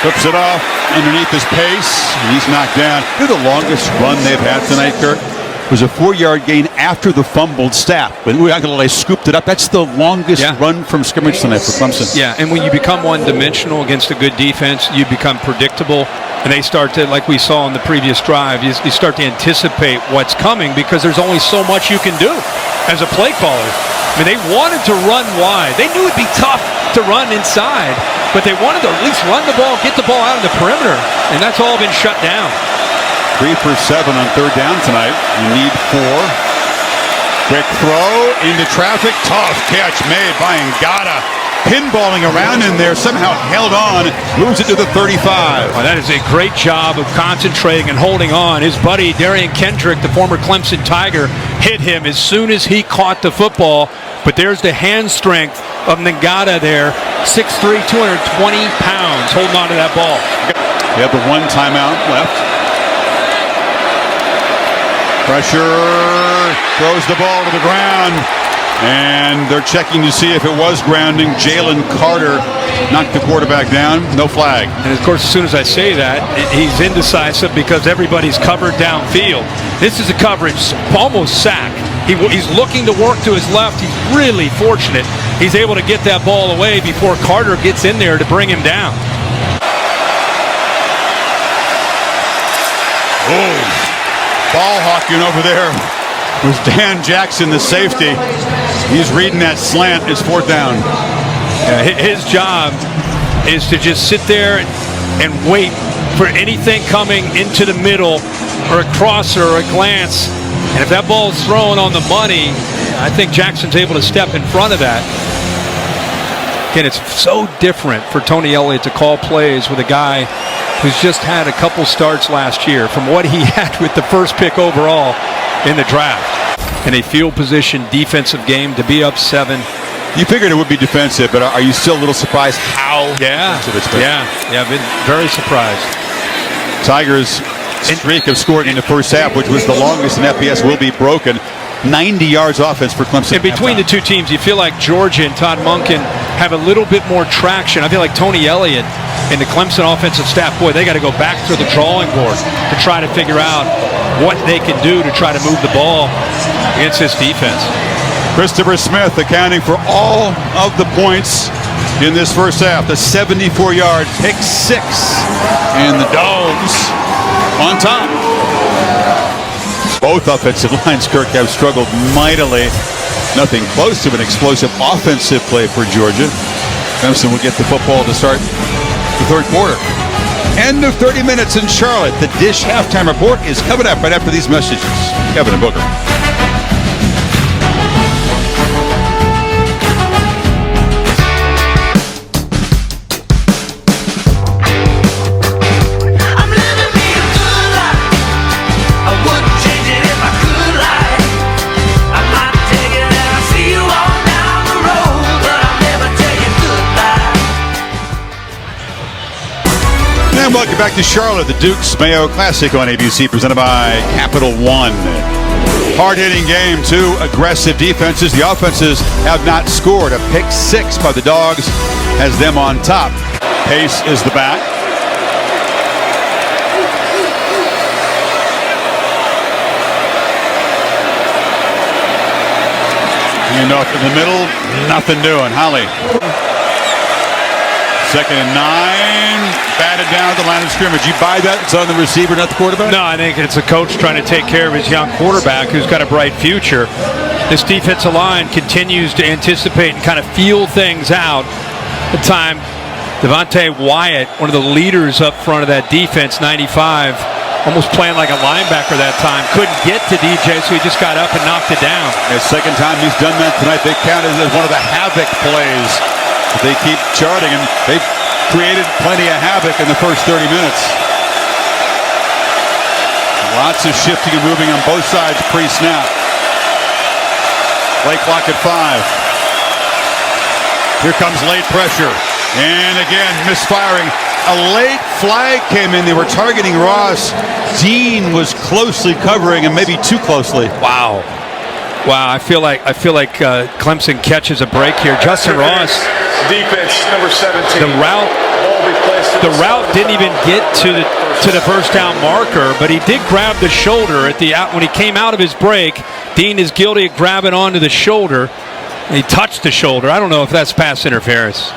Flips it off underneath his pace. And he's knocked down. The longest run they've had tonight, Kirk, was a 4-yard gain after the fumbled snap. When they scooped it up, that's the longest run from scrimmage tonight for Clemson. Yeah, and when you become one-dimensional against a good defense, you become predictable. And they start to, like we saw on the previous drive, you start to anticipate what's coming because there's only so much you can do as a play caller. I mean, they wanted to run wide. They knew it'd be tough to run inside, but they wanted to at least run the ball, get the ball out on the perimeter, and that's all been shut down. 3 for 7 on third down tonight. You need 4. Quick throw into traffic. Tough catch made by Ngata. Pinballing around in there, somehow held on, moves it to the 35. Well, that is a great job of concentrating and holding on. His buddy Darian Kendrick, the former Clemson Tiger, hit him as soon as he caught the football. But there's the hand strength of Ngata there, 6'3", 220 pounds, holding on to that ball. They have the 1 timeout left. Pressure, throws the ball to the ground. And they're checking to see if it was grounding. Jalen Carter knocked the quarterback down. No flag. And, of course, as soon as I say that, he's indecisive because everybody's covered downfield. This is a coverage, almost sack. He's looking to work to his left. He's really fortunate. He's able to get that ball away before Carter gets in there to bring him down. Oh, ball hawking over there was Dan Jackson, the safety. He's reading that slant. It's 4th down. Yeah, his job is to just sit there and wait for anything coming into the middle or a crosser or a glance. And if that ball's thrown on the money, I think Jackson's able to step in front of that. Again, it's so different for Tony Elliott to call plays with a guy who's just had a couple starts last year from what he had with the first pick overall in the draft. In a field position defensive game to be up 7. You figured it would be defensive, but are you still a little surprised how defensive it's been? Yeah, I've been very surprised. Tigers' streak of scoring in the first half, which was the longest in FBS, will be broken. 90 yards offense for Clemson. And between the two teams, you feel like Georgia and Todd Monken have a little bit more traction. I feel like Tony Elliott and the Clemson offensive staff, boy, they got to go back to the drawing board to try to figure out what they can do to try to move the ball against this defense. Christopher Smith accounting for all of the points in this first half. The 74-yard pick 6. And the Dogs on top. Both offensive lines, Kirk, have struggled mightily. Nothing close to an explosive offensive play for Georgia. Clemson will get the football to start the third quarter. End of 30 minutes in Charlotte. The Dish Halftime Report is coming up right after these messages. Kevin and Booker. And welcome back to Charlotte, the Dukes Mayo Classic on ABC, presented by Capital One. Hard-hitting game, 2 aggressive defenses. The offenses have not scored. A pick 6 by the Dogs has them on top. Pace is the back. And off in the middle, nothing doing. Holly. 2nd and 9. Batted down at the line of scrimmage. You buy that? It's on the receiver, not the quarterback? No, I think it's a coach trying to take care of his young quarterback who's got a bright future. This defensive line continues to anticipate and kind of feel things out. At the time, Devontae Wyatt, one of the leaders up front of that defense, 95, almost playing like a linebacker that time. Couldn't get to DJ, so he just got up and knocked it down. The second time he's done that tonight. They counted as one of the havoc plays. They keep charting, and they've created plenty of havoc in the first 30 minutes. Lots of shifting and moving on both sides pre-snap. Play clock at 5. Here comes late pressure. And again, misfiring. A late flag came in. They were targeting Ross. Dean was closely covering him, maybe too closely. Wow. I feel like Clemson catches a break here. Justin Ross. Defense number 17. The route didn't even get to the first down marker, but he did grab the shoulder when he came out of his break. Dean is guilty of grabbing onto the shoulder. He touched the shoulder. I don't know if that's pass interference.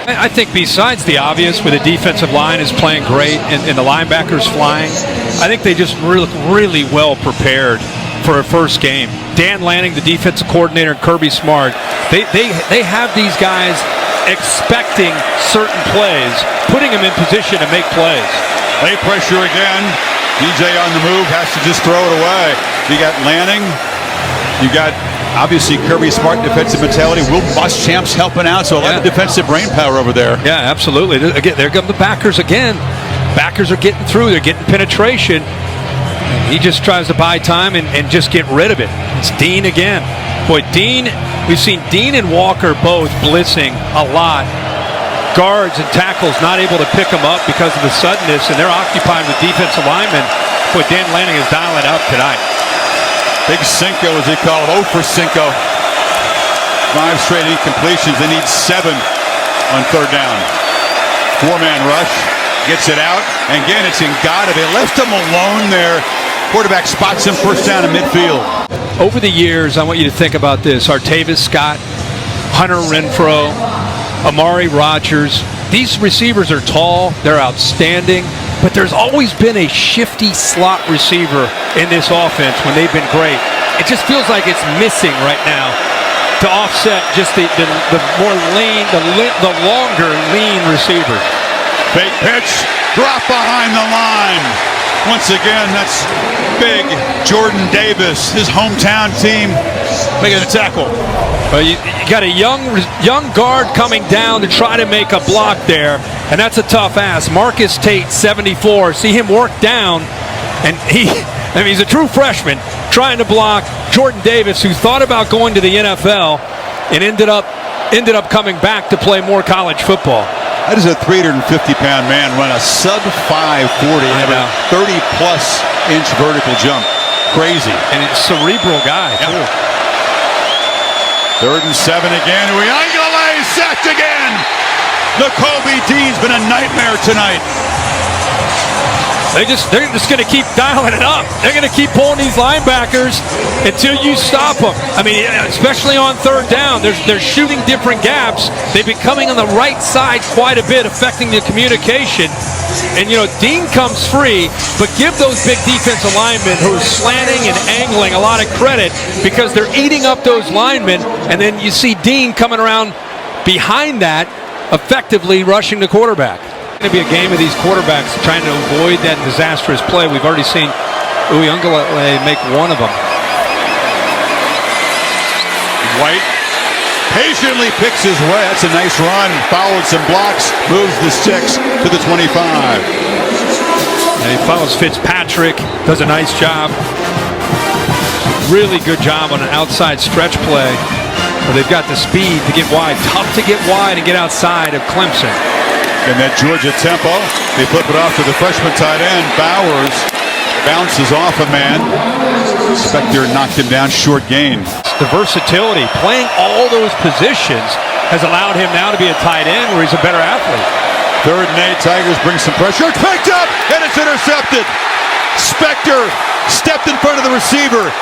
I think besides the obvious, where the defensive line is playing great and the linebackers flying, I think they just look really well prepared for a first game. Dan Lanning, the defensive coordinator, and Kirby Smart, they have these guys expecting certain plays, putting them in position to make plays. Late pressure again. DJ on the move, has to just throw it away. You got Lanning. You got, obviously, Kirby Smart defensive mentality. Will Muschamp's helping out, so a lot of defensive brain power over there. Yeah, absolutely. Again, there come the backers again. Backers are getting through. They're getting penetration. He just tries to buy time and just get rid of it. It's Dean again. Boy, Dean, we've seen Dean and Walker both blitzing a lot. Guards and tackles not able to pick them up because of the suddenness, and they're occupied with defensive linemen. Boy, Dan Lanning is dialing up tonight. Big Cinco, as they call it. 0 for Cinco. 5 straight incompletions. They need 7 on third down. 4-man rush. Gets it out. And again, it's Ngata. They left him alone there. Quarterback spots him first down in midfield. Over the years, I want you to think about this. Artavis Scott, Hunter Renfrow, Amari Rodgers. These receivers are tall. They're outstanding. But there's always been a shifty slot receiver in this offense when they've been great. It just feels like it's missing right now to offset just the more lean, the longer lean receiver. Fake pitch, drop behind the line. Once again, that's big Jordan Davis, his hometown team, making a tackle. Well, you got a young guard coming down to try to make a block there, and that's a tough ask. Marcus Tate, 74. See him work down, and he's a true freshman trying to block Jordan Davis, who thought about going to the NFL and ended up coming back to play more college football. That is a 350-pound man run a sub-540 and a 30-plus inch vertical jump. Crazy. And it's a cerebral guy, too. 3rd and 7 again. Uyunglele sacked again. Nakobe Dean's been a nightmare tonight. They're just going to keep dialing it up. They're going to keep pulling these linebackers until you stop them. I mean, especially on third down, they're shooting different gaps. They've been coming on the right side quite a bit, affecting the communication. And, Dean comes free, but give those big defensive linemen who are slanting and angling a lot of credit because they're eating up those linemen. And then you see Dean coming around behind that, effectively rushing the quarterback. It's going to be a game of these quarterbacks trying to avoid that disastrous play. We've already seen Uyunglele make one of them. White patiently picks his way. That's a nice run. Followed some blocks. Moves the sticks to the 25. And he follows Fitzpatrick. Does a nice job. Really good job on an outside stretch play. But they've got the speed to get wide. Tough to get wide and get outside of Clemson. And that Georgia tempo, they flip it off to the freshman tight end. Bowers bounces off a man. Spector knocked him down, short gain. The versatility, playing all those positions, has allowed him now to be a tight end where he's a better athlete. 3rd and 8, Tigers bring some pressure. It's picked up, and it's intercepted. Spector stepped in front of the receiver.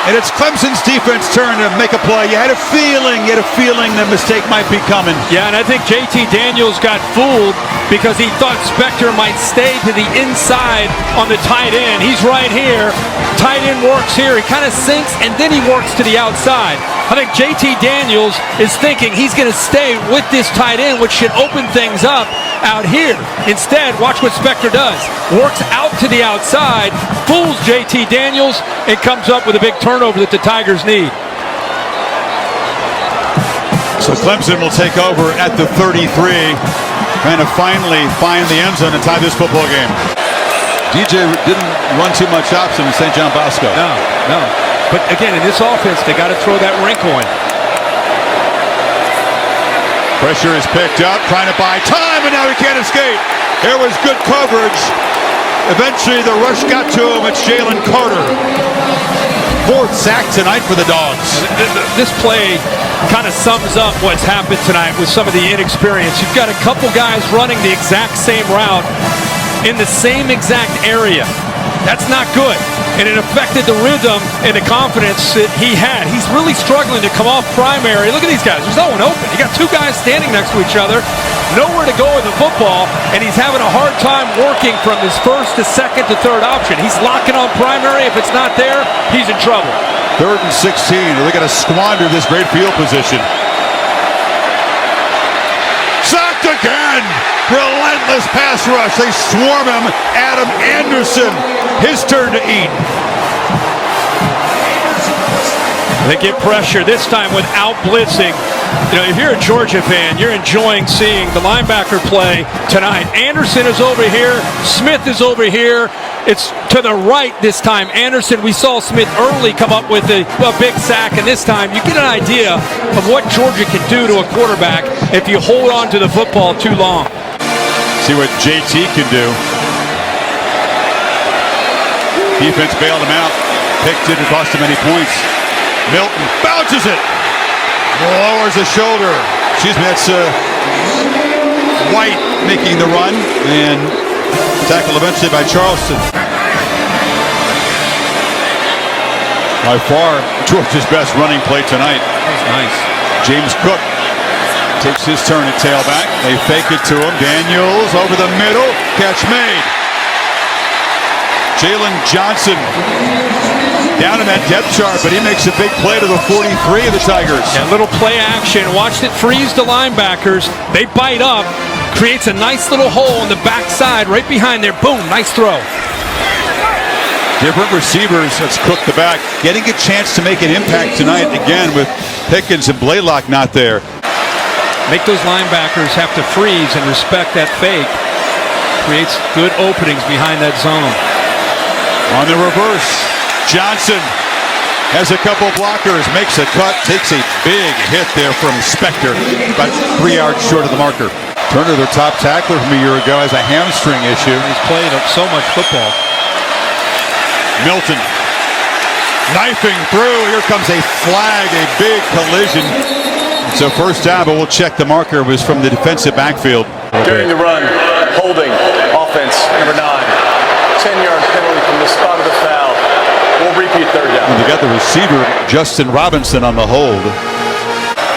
And it's Clemson's defense turn to make a play. You had a feeling the mistake might be coming. Yeah, and I think JT Daniels got fooled because he thought Spector might stay to the inside on the tight end. He's right here. Tight end works here. He kind of sinks, and then he works to the outside. I think JT Daniels is thinking he's going to stay with this tight end, which should open things up out here. Instead, watch what Spector does. Works out to the outside, fools JT Daniels, and comes up with a big turnover that the Tigers need. So Clemson will take over at the 33, trying to finally find the end zone and tie this football game. DJ didn't run too much option in St. John Bosco. No. But again, in this offense, they got to throw that wrinkle in. Pressure is picked up, trying to buy time, and now he can't escape. There was good coverage. Eventually, the rush got to him. It's Jalen Carter. 4th sack tonight for the Dogs. This play kind of sums up what's happened tonight with some of the inexperience. You've got a couple guys running the exact same route in the same exact area. That's not good. And it affected the rhythm and the confidence that he had. He's really struggling to come off primary. Look at these guys. There's no one open. You got 2 guys standing next to each other, nowhere to go with the football, and he's having a hard time working from his first to second to third option. He's locking on primary. If it's not there, he's in trouble. 3rd and 16. They're going to squander this great field position. Sacked again. Relentless pass rush. They swarm him. Adam Anderson. His turn to eat. They get pressure this time without blitzing. You know, if you're a Georgia fan, you're enjoying seeing the linebacker play tonight. Anderson is over here. Smith is over here. It's to the right this time. Anderson, we saw Smith early come up with a big sack, and this time you get an idea of what Georgia can do to a quarterback if you hold on to the football too long. See what JT can do. Defense bailed him out. Picked it and cost him many points. Milton bounces it. Lowers the shoulder. Excuse me, that's White making the run. And tackle eventually by Charleston. By far, Georgia's best running play tonight. That's nice. James Cook takes his turn at tailback. They fake it to him. Daniels over the middle. Catch made. Jalen Johnson down in that depth chart, but he makes a big play to the 43 of the Tigers. Yeah, little play action. Watched it freeze the linebackers. They bite up. Creates a nice little hole in the backside right behind there. Boom, nice throw. Different receivers. Let's Cook the back. Getting a chance to make an impact tonight again with Pickens and Blaylock not there. Make those linebackers have to freeze and respect that fake. Creates good openings behind that zone. On the reverse, Johnson has a couple blockers, makes a cut, takes a big hit there from Spector, about 3 yards short of the marker. Turner, their top tackler from a year ago, has a hamstring issue. He's played up so much football. Milton knifing through. Here comes a flag, a big collision. So first down, but we'll check the marker. It was from the defensive backfield. During the run, holding, offense, number 9. 10-yard penalty from the spot of the foul. We'll repeat third down. And they got the receiver, Justin Robinson, on the hold.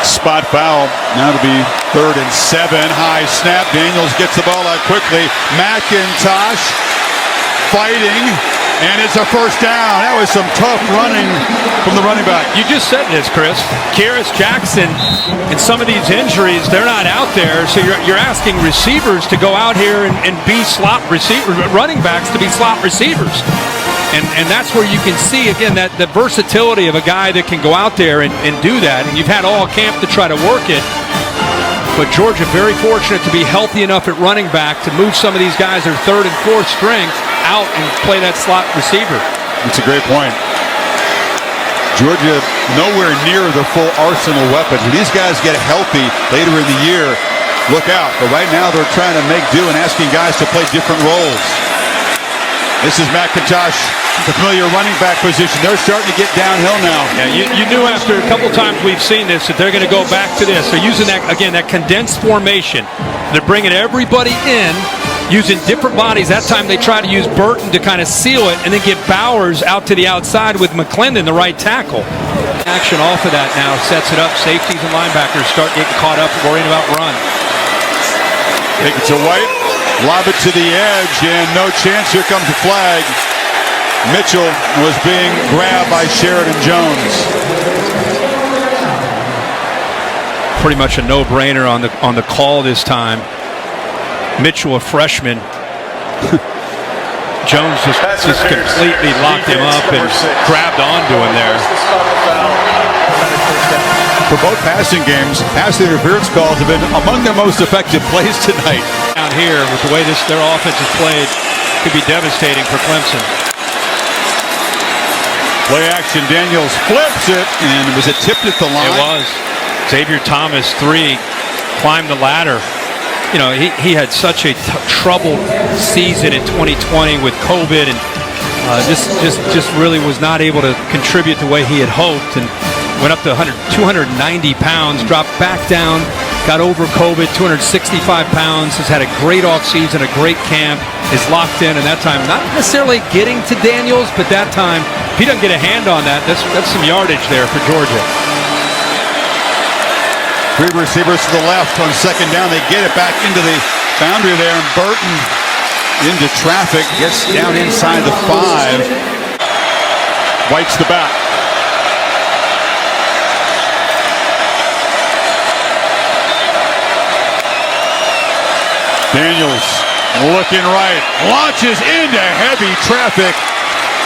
Spot foul. Now it'll be 3rd and 7. High snap. Daniels gets the ball out quickly. McIntosh fighting. And it's a first down. That was some tough running from the running back. You just said this, Chris. Kearis Jackson and some of these injuries, they're not out there. So you're asking receivers to go out here and be slot receiver, running backs to be slot receivers. And that's where you can see, again, that the versatility of a guy that can go out there and do that. And you've had all camp to try to work it. But Georgia very fortunate to be healthy enough at running back to move some of these guys, their 3rd and 4th string, out and play that slot receiver. That's a great point. Georgia nowhere near the full arsenal weapons. When these guys get healthy later in the year, look out. But right now they're trying to make do and asking guys to play different roles. This is McIntosh, the familiar running back position. They're starting to get downhill now. Yeah, you knew after a couple times we've seen this that they're going to go back to this. They're using that, again, that condensed formation. They're bringing everybody in, using different bodies. That time they try to use Burton to kind of seal it and then get Bowers out to the outside with McClendon, the right tackle. Action off of that now sets it up. Safeties and linebackers start getting caught up worrying about run. Take it to White. Lob it to the edge, and no chance. Here comes the flag. Mitchell was being grabbed by Sheridan Jones. Pretty much a no-brainer on the call this time. Mitchell, a freshman. Jones just completely locked him up and grabbed onto him there. For both passing games, pass interference calls have been among their most effective plays tonight. Down here, with the way their offense is played, could be devastating for Clemson. Play action, Daniels flips it, and was it tipped at the line? It was. Xavier Thomas, 3. climb the ladder. You know, he had such a troubled season in 2020 with COVID, and just really was not able to contribute the way he had hoped, and went up to 290 pounds, dropped back down, got over COVID, 265 pounds, has had a great offseason, a great camp, is locked in, and that time not necessarily getting to Daniels, but that time, if he doesn't get a hand on that, that's some yardage there for Georgia. 3 receivers to the left on second down. They get it back into the boundary there, and Burton into traffic, gets down inside the 5. White's the back. Daniels looking right, launches into heavy traffic.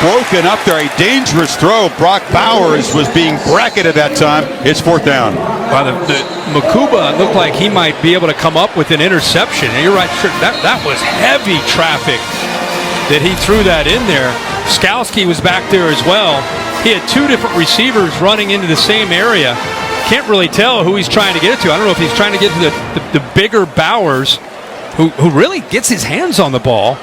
Broken up there, a dangerous throw. Brock Bowers was being bracketed that time. It's 4th down. Wow, the Makuba looked like he might be able to come up with an interception. And you're right, sure, that was heavy traffic that he threw that in there. Skalski was back there as well. He had 2 different receivers running into the same area. Can't really tell who he's trying to get it to. I don't know if he's trying to get to the bigger Bowers, who really gets his hands on the ball.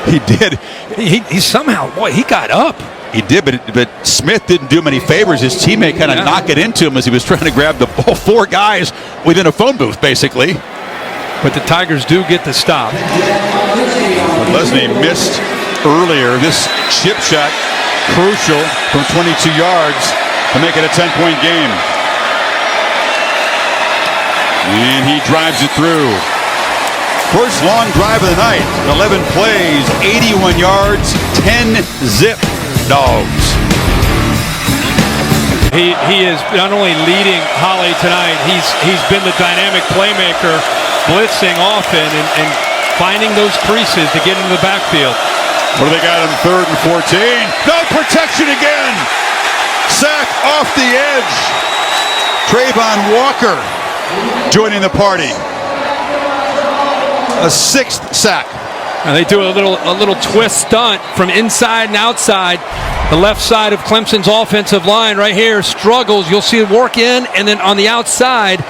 He did. He somehow, boy, he got up. He did, but Smith didn't do him any favors. His teammate kind of knocked it into him as he was trying to grab the ball. 4 guys within a phone booth, basically. But the Tigers do get the stop. Lesney missed earlier. This chip shot, crucial from 22 yards to make it a 10-point game. And he drives it through. First long drive of the night, 11 plays, 81 yards, 10 zip dogs. He is not only leading Holly tonight, he's been the dynamic playmaker, blitzing often and finding those creases to get into the backfield. What do they got on 3rd and 14? No protection again. Sack off the edge. Trayvon Walker joining the party. A 6th sack. And they do a little twist stunt from inside and outside. The left side of Clemson's offensive line right here struggles. You'll see it work in, and then on the outside,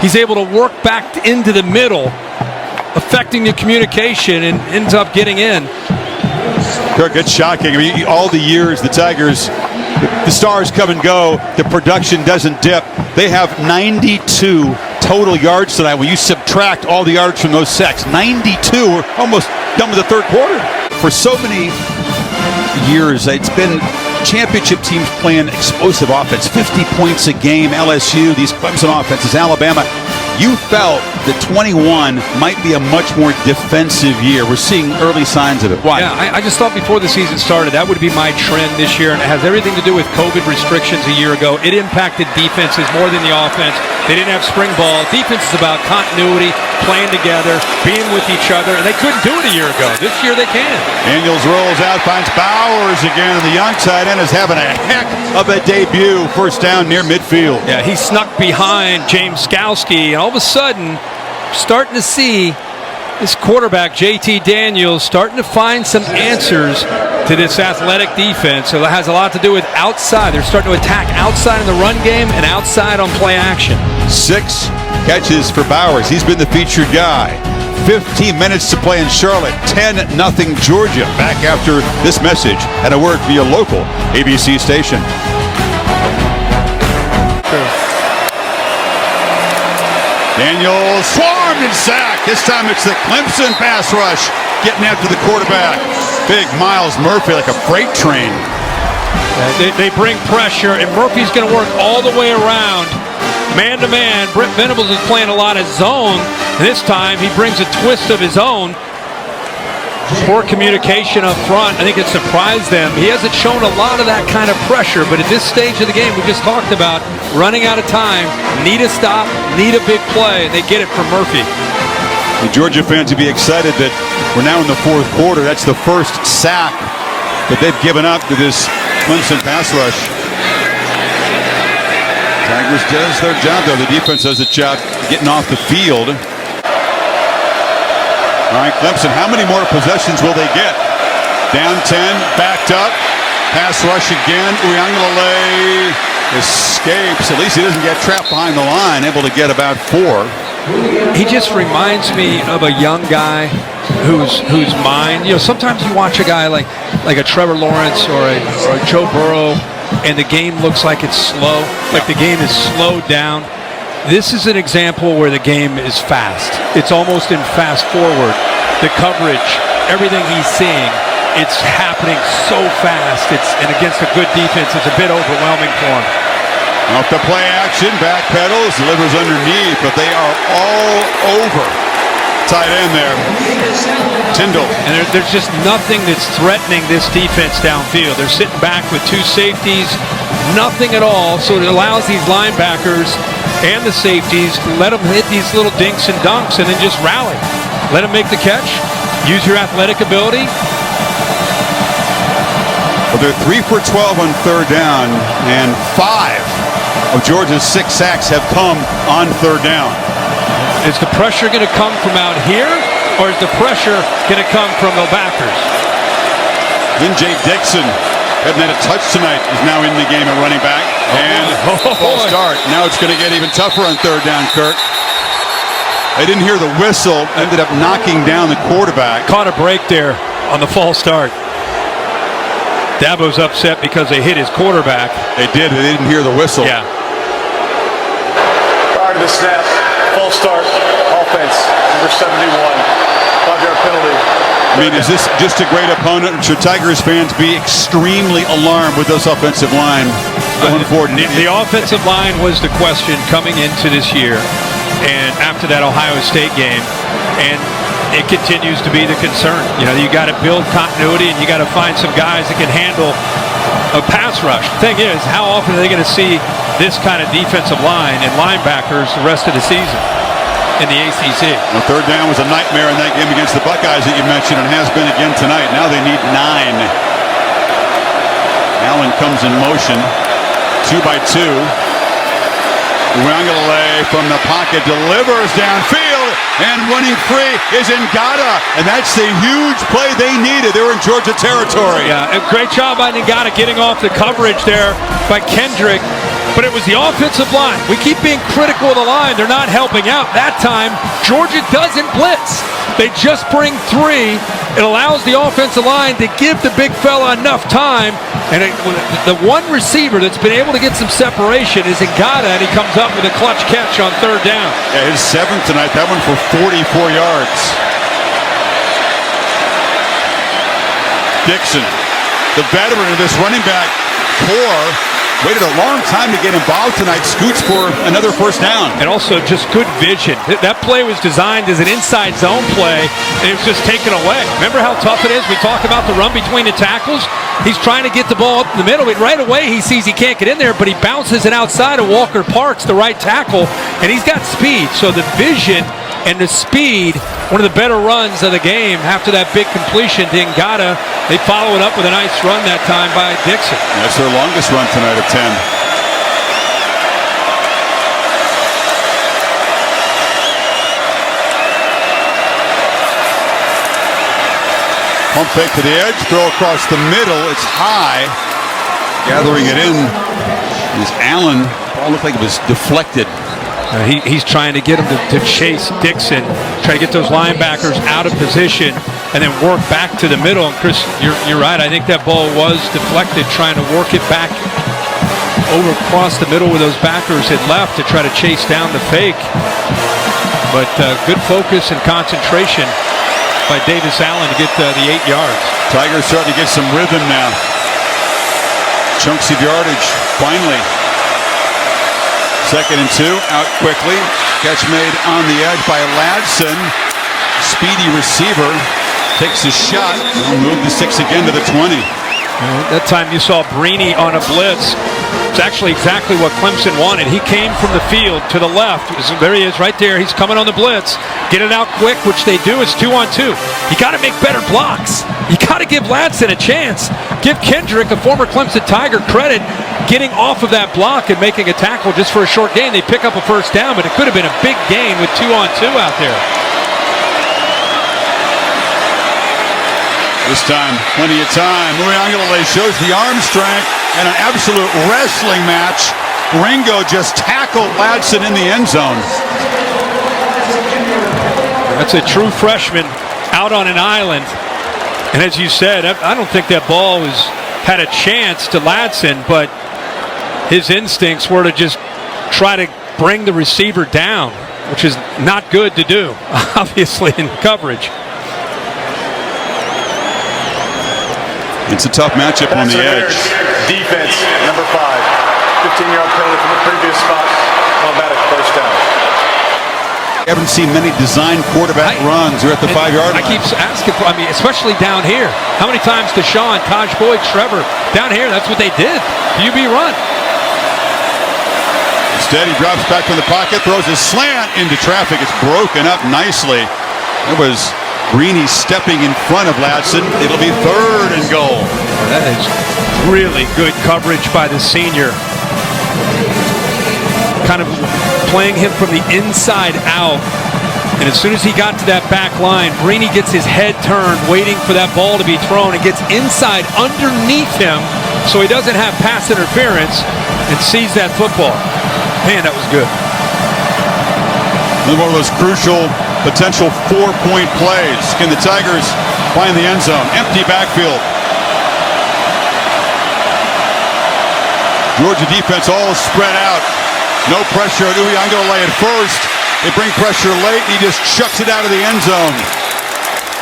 he's able to work back into the middle, affecting the communication, and ends up getting in. Kirk, it's shocking. I mean, all the years the Tigers, the stars come and go, the production doesn't dip. They have 92 total yards tonight when you subtract all the yards from those sacks. 92, we're almost done with the 3rd quarter. For so many years, it's been championship teams playing explosive offense, 50 points a game. LSU, these Clemson offenses, Alabama. You felt that 21 might be a much more defensive year. We're seeing early signs of it. Why? Yeah, I just thought before the season started that would be my trend this year, and it has everything to do with COVID restrictions a year ago. It impacted defenses more than the offense. They didn't have spring ball. Defense is about continuity, playing together, being with each other, and they couldn't do it a year ago. This year they can. Daniels rolls out, finds Bowers again, and the young tight end is having a heck of a debut. 1st down near midfield. Yeah, he snuck behind James Skalski, and all of a sudden, starting to see this quarterback, JT Daniels, starting to find some answers to this athletic defense. So that has a lot to do with outside. They're starting to attack outside in the run game and outside on play action. 6 catches for Bowers. He's been the featured guy. 15 minutes to play in Charlotte. 10-0 Georgia. Back after this message and a word for your local ABC station. Daniels swarmed and sacked. This time it's the Clemson pass rush getting after the quarterback. Big Miles Murphy like a freight train. They bring pressure, and Murphy's going to work all the way around. Man to man, Brent Venables is playing a lot of zone. This time he brings a twist of his own. Poor communication up front. I think it surprised them. He hasn't shown a lot of that kind of pressure, but at this stage of the game, we just talked about running out of time, need a stop, need a big play. They get it from Murphy. The Georgia fans would be excited that we're now in the 4th quarter. That's the first sack that they've given up to this Clemson pass rush. Tigers does their job, though. The defense does its job getting off the field. All right, Clemson, how many more possessions will they get? Down 10, backed up, pass rush again. Uiagalelei escapes. At least he doesn't get trapped behind the line, able to get about 4. He just reminds me of a young guy whose mind, sometimes you watch a guy like a Trevor Lawrence or a Joe Burrow, and the game looks like it's slow, like the game is slowed down. This is an example where the game is fast. It's almost in fast forward. The coverage, everything he's seeing, it's happening so fast. And against a good defense, it's a bit overwhelming for him. Off the play action, backpedals, delivers underneath, but they are all over tight end there. Tyndall. And there's just nothing that's threatening this defense downfield. They're sitting back with 2 safeties, nothing at all. So it allows these linebackers and the safeties to let them hit these little dinks and dunks and then just rally. Let them make the catch. Use your athletic ability. Well, they're 3 for 12 on third down, and 5 of Georgia's 6 sacks have come on third down. Is the pressure going to come from out here, or is the pressure going to come from the backers? Then Jay Dixon, hadn't had a touch tonight, is now in the game at running back. And false start. Now it's going to get even tougher on third down, Kirk. They didn't hear the whistle, ended up knocking down the quarterback. Caught a break there on the false start. Dabo's upset because they hit his quarterback. They did. They didn't hear the whistle. Yeah. Prior to the snap, false start, offense, number 71, 5-yard penalty. I mean, is this just a great opponent? Should Tigers fans be extremely alarmed with this offensive line going forward? The offensive line was the question coming into this year and after that Ohio State game, and it continues to be the concern. You got to build continuity, and you got to find some guys that can handle a pass rush. The thing is, how often are they going to see this kind of defensive line and linebackers the rest of the season in the ACC? Well, third down was a nightmare in that game against the Buckeyes that you mentioned, and has been again tonight. Now they need 9. Allen comes in motion, 2 by 2. Uiagalelei from the pocket delivers downfield, and running free is Ngata, and that's the huge play they needed. They were in Georgia territory. Yeah, a great job by Ngata getting off the coverage there by Kendrick, but it was the offensive line. We keep being critical of the line. They're not helping out. That time, Georgia doesn't blitz. They just bring 3. It allows the offensive line to give the big fella enough time. And the one receiver that's been able to get some separation is Ngata, and he comes up with a clutch catch on third down. Yeah, his 7th tonight, that one for 44 yards. Dixon, the veteran of this running back core, waited a long time to get involved tonight, scoots for another first down. And also just good vision. That play was designed as an inside zone play, and it was just taken away. Remember how tough it is? We talk about the run between the tackles. He's trying to get the ball up in the middle. Right away he sees he can't get in there, but he bounces it outside of Walker Parks, the right tackle, and he's got speed. So the vision and the speed, one of the better runs of the game after that big completion to Ngata. They follow it up with a nice run that time by Dixon. That's their longest run tonight at 10. Pump fake to the edge, throw across the middle. It's high. Gathering it in is Allen. Ball looked like it was deflected. He's trying to get him to chase Dixon, try to get those linebackers out of position, and then work back to the middle. And Chris, you're right. I think that ball was deflected, trying to work it back over across the middle where those backers had left to try to chase down the fake. But good focus and concentration by Davis Allen to get the 8 yards. Tigers starting to get some rhythm now. Chunks of yardage, finally. 2nd and 2, out quickly. Catch made on the edge by Ladson. Speedy receiver takes a shot. Move the 6 again to the 20. That time you saw Brini on a blitz. It's actually exactly what Clemson wanted. He came from the field to the left. There he is right there. He's coming on the blitz. Get it out quick, which they do. It's 2-on-2. You got to make better blocks. You got to give Ladson a chance. Give Kendrick, a former Clemson Tiger, credit getting off of that block and making a tackle just for a short gain. They pick up a first down, but it could have been a big gain with 2-on-2 out there. This time, plenty of time. Uiagalelei shows the arm strength, and an absolute wrestling match. Ringo just tackled Ladson in the end zone. That's a true freshman out on an island. And as you said, I don't think that ball had a chance to Ladson, but his instincts were to just try to bring the receiver down, which is not good to do, obviously, in coverage. It's a tough matchup on the edge. Defense, number 5. 15-yard penalty from the previous spot. Automatic first down. Haven't seen many design quarterback runs. You're at the 5-yard line. I keep asking for, especially down here. How many times Deshaun, Taj Boyd, Trevor, down here, that's what they did. QB run. Instead, he drops back from the pocket, throws a slant into traffic. It's broken up nicely. It was Greeny stepping in front of Ladson. It'll be 3rd and goal. That is really good coverage by the senior. Kind of playing him from the inside out. And as soon as he got to that back line, Greeny gets his head turned, waiting for that ball to be thrown, and gets inside underneath him so he doesn't have pass interference and sees that football. Man, that was good. One of those crucial potential 4-point plays. Can the Tigers find the end zone? Empty backfield. Georgia defense all spread out. No pressure on Uyanga to lay it first. They bring pressure late, and he just chucks it out of the end zone.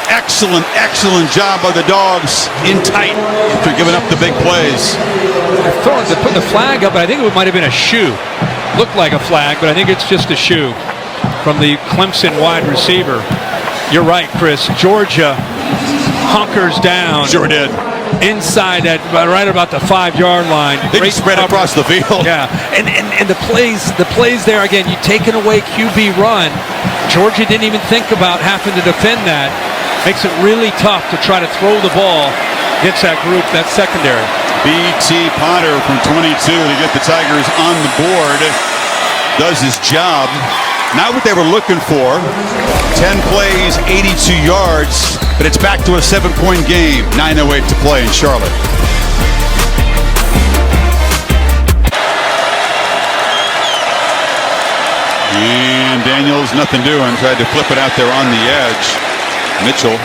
Excellent, excellent job by the Dogs in tight after giving up the big plays. They put the flag up, but I think it might have been a shoe. Looked like a flag, but I think it's just a shoe from the Clemson wide receiver. You're right, Chris. Georgia hunkers down. Sure did. Inside that, right about the 5-yard line. They just spread across the field. Yeah, and the plays there again. You taken away QB run. Georgia didn't even think about having to defend that. Makes it really tough to try to throw the ball against that group, that secondary. B.T. Potter from 22 to get the Tigers on the board. Does his job. Not what they were looking for. 10 plays, 82 yards, but it's back to a 7-point game. 9:08 to play in Charlotte. And Daniels, nothing doing. Tried to flip it out there on the edge. Mitchell.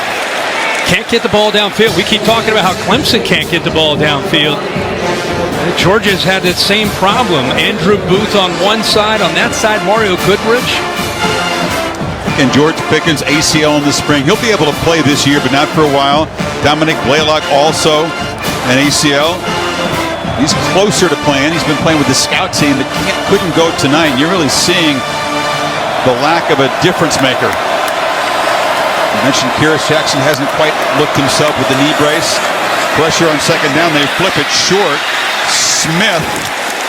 Can't get the ball downfield. We keep talking about how Clemson can't get the ball downfield. Georgia's had that same problem. Andrew Booth on one side, on that side Mario Goodrich. And George Pickens, ACL in the spring. He'll be able to play this year, but not for a while. Dominic Blaylock also an ACL. He's closer to playing. He's been playing with the scout team, but couldn't go tonight. You're really seeing the lack of a difference maker. You mentioned Kyrus Jackson hasn't quite looked himself with the knee brace. Pressure on second down. They flip it short. Smith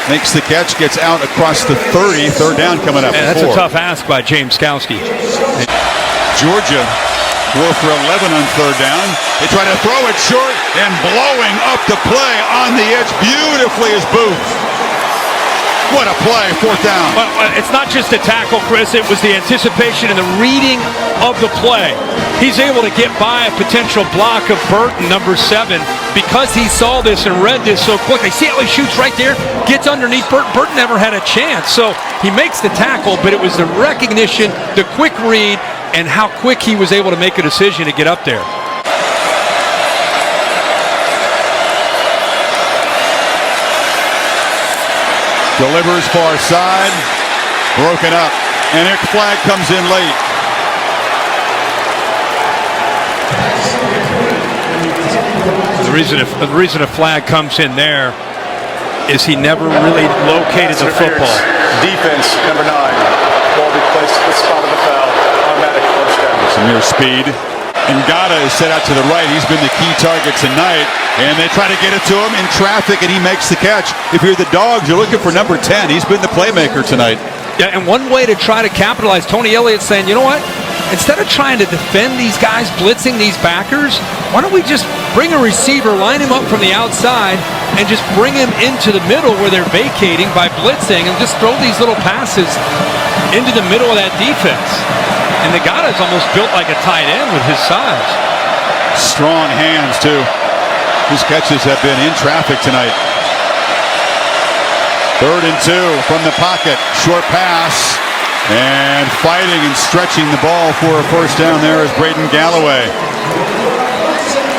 makes the catch, gets out across the 30. 3rd down coming up. And that's a tough ask by James Skowski. Georgia 4 for 11 on 3rd down. They try to throw it short, and blowing up the play on the edge beautifully is Booth. What a play, 4th down. Well, it's not just a tackle, Chris. It was the anticipation and the reading of the play. He's able to get by a potential block of Burton, number 7, because he saw this and read this so quickly. See how he shoots right there? Gets underneath Burton. Burton never had a chance. So he makes the tackle, but it was the recognition, the quick read, and how quick he was able to make a decision to get up there. Delivers far side, broken up, and a flag comes in late. The reason a flag comes in there is he never really located the football. Defense, number 9. Ball be placed at the spot of the foul. Automatic first down. Some near speed. Ngata is set out to the right. He's been the key target tonight. And they try to get it to him in traffic, and he makes the catch. If you're the Dogs, you're looking for number 10. He's been the playmaker tonight. Yeah, and one way to try to capitalize, Tony Elliott's saying, you know what? Instead of trying to defend these guys, blitzing these backers, why don't we just bring a receiver, line him up from the outside, and just bring him into the middle where they're vacating by blitzing, and just throw these little passes into the middle of that defense. And Ngata's almost built like a tight end with his size. Strong hands, too. His catches have been in traffic tonight. 3rd and 2 from the pocket. Short pass. And fighting and stretching the ball for a first down there is Braden Galloway.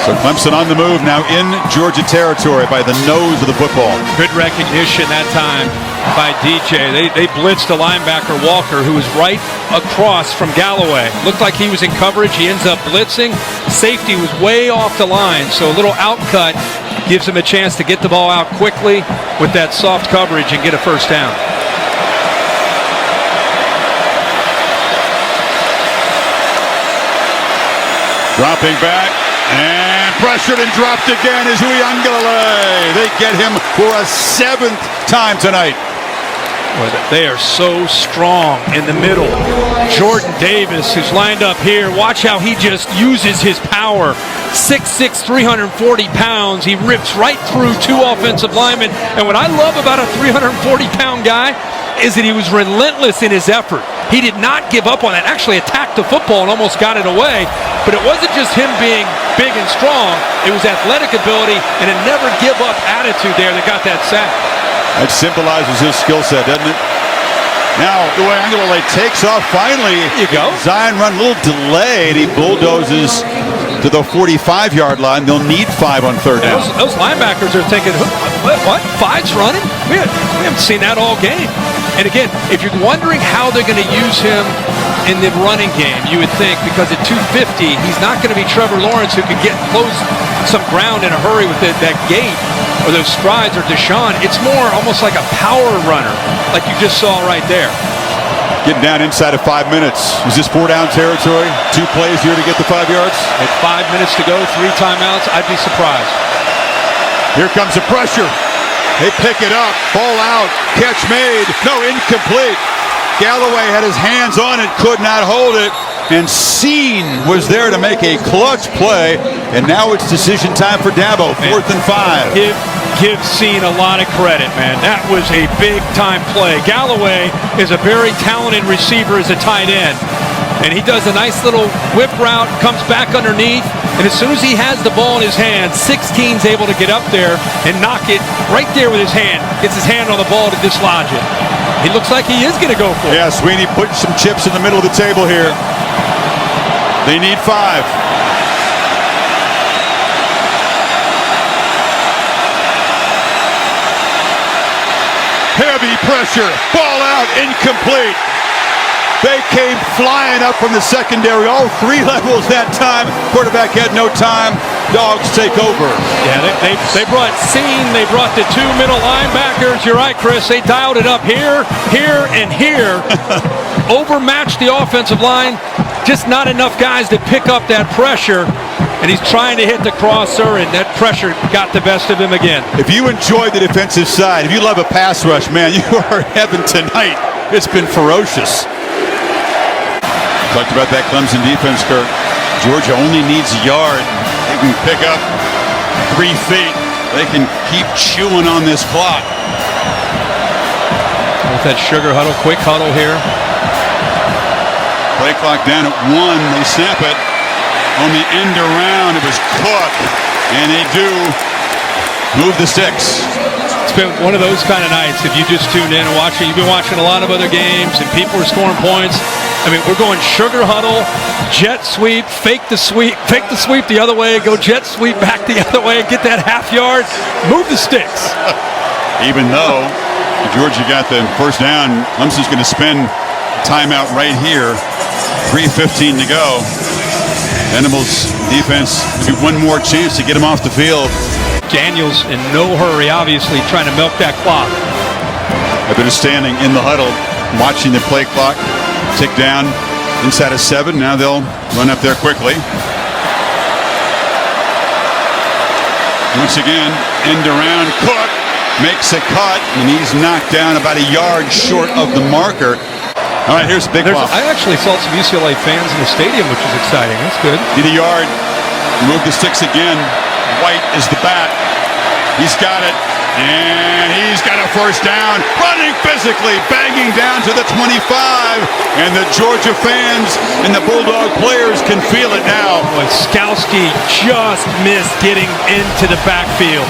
So Clemson on the move now in Georgia territory by the nose of the football. Good recognition that time by DJ. They blitzed a linebacker, Walker, who was right across from Galloway. Looked like he was in coverage. He ends up blitzing. Safety was way off the line, so a little outcut gives him a chance to get the ball out quickly with that soft coverage and get a first down. Dropping back and pressured and dropped again is Uyunglele. They get him for a 7th time tonight. They are so strong in the middle. Jordan Davis, who's lined up here, watch how he just uses his power. 6'6", 340 pounds. He rips right through 2 offensive linemen. And what I love about a 340-pound guy is that he was relentless in his effort. He did not give up on that. Actually attacked the football and almost got it away. But it wasn't just him being big and strong. It was athletic ability and a never-give-up attitude there that got that sack. That symbolizes his skill set, doesn't it? Now, Uyunglele takes off finally. There you go. Zion run, a little delayed. He bulldozes to the 45-yard line. They'll need 5 on 3rd down. Those linebackers are thinking, what? 5's running? We haven't seen that all game. And again, if you're wondering how they're going to use him in the running game, you would think because at 250, he's not going to be Trevor Lawrence who could get close some ground in a hurry with that gait or those strides, or Deshaun. It's more almost like a power runner, like you just saw right there. Getting down inside of 5 minutes. Is this 4-down territory? 2 plays here to get the 5 yards? At 5 minutes to go, 3 timeouts, I'd be surprised. Here comes the pressure. They pick it up, ball out, catch made, no, incomplete. Galloway had his hands on it, could not hold it, and Scene was there to make a clutch play, and now it's decision time for Dabo, 4th and 5. Give Scene a lot of credit, man. That was a big-time play. Galloway is a very talented receiver as a tight end, and he does a nice little whip route, comes back underneath, and as soon as he has the ball in his hand, 16's able to get up there and knock it right there with his hand. Gets his hand on the ball to dislodge it. He looks like he is going to go for it. Yeah, Sweeney putting some chips in the middle of the table here. They need 5. Heavy pressure, ball out, incomplete. They came flying up from the secondary, all 3 levels that time. Quarterback had no time. Dogs take over. Yeah, they brought Scene. They brought the 2 middle linebackers. You're right, Chris. They dialed it up here, and here. Overmatched the offensive line. Just not enough guys to pick up that pressure. And he's trying to hit the crosser, and that pressure got the best of him again. If you enjoy the defensive side, if you love a pass rush, man, you are in heaven tonight. It's been ferocious. Talked about that Clemson defense, Kurt. Georgia only needs a yard. They can pick up 3 feet. They can keep chewing on this clock. With that sugar huddle, quick huddle here. Play clock down at 1. They snap it. On the end around, it was Cook. And they do move the sticks. It's been one of those kind of nights. If you just tuned in and watching, you've been watching a lot of other games, and people are scoring points. I mean, we're going sugar huddle, jet sweep, fake the sweep the other way, go jet sweep back the other way, and get that half yard, move the sticks. Even though Georgia got the first down, Clemson's going to spend timeout right here. 3:15 to go. Venables defense, one more chance to get him off the field. Daniels in no hurry, obviously, trying to milk that clock. I've been standing in the huddle, watching the play clock tick down inside of 7. Now they'll run up there quickly. Once again, end around. Cook makes a cut, and he's knocked down about a yard short of the marker. All right, here's a big ball. I actually saw some UCLA fans in the stadium, which is exciting. That's good. Need a yard. Move the sticks again. White is the back. He's got it. And he's got a first down. Running physically, banging down to the 25. And the Georgia fans and the Bulldog players can feel it now. Boy, Skowski just missed getting into the backfield.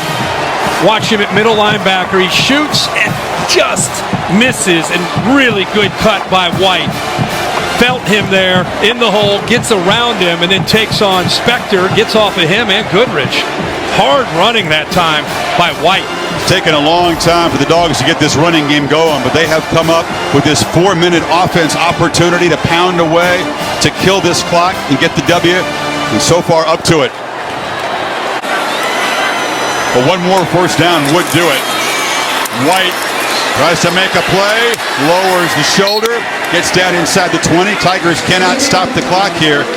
Watch him at middle linebacker. He shoots, and just misses, and really good cut by White. Felt him there in the hole, gets around him, and then takes on Spector, gets off of him and Goodrich. Hard running that time by White. It's taken a long time for the Dogs to get this running game going, but they have come up with this 4-minute offense opportunity to pound away, to kill this clock and get the W, and so far up to it. But one more first down would do it. White tries to make a play, lowers the shoulder, gets down inside the 20. Tigers cannot stop the clock here,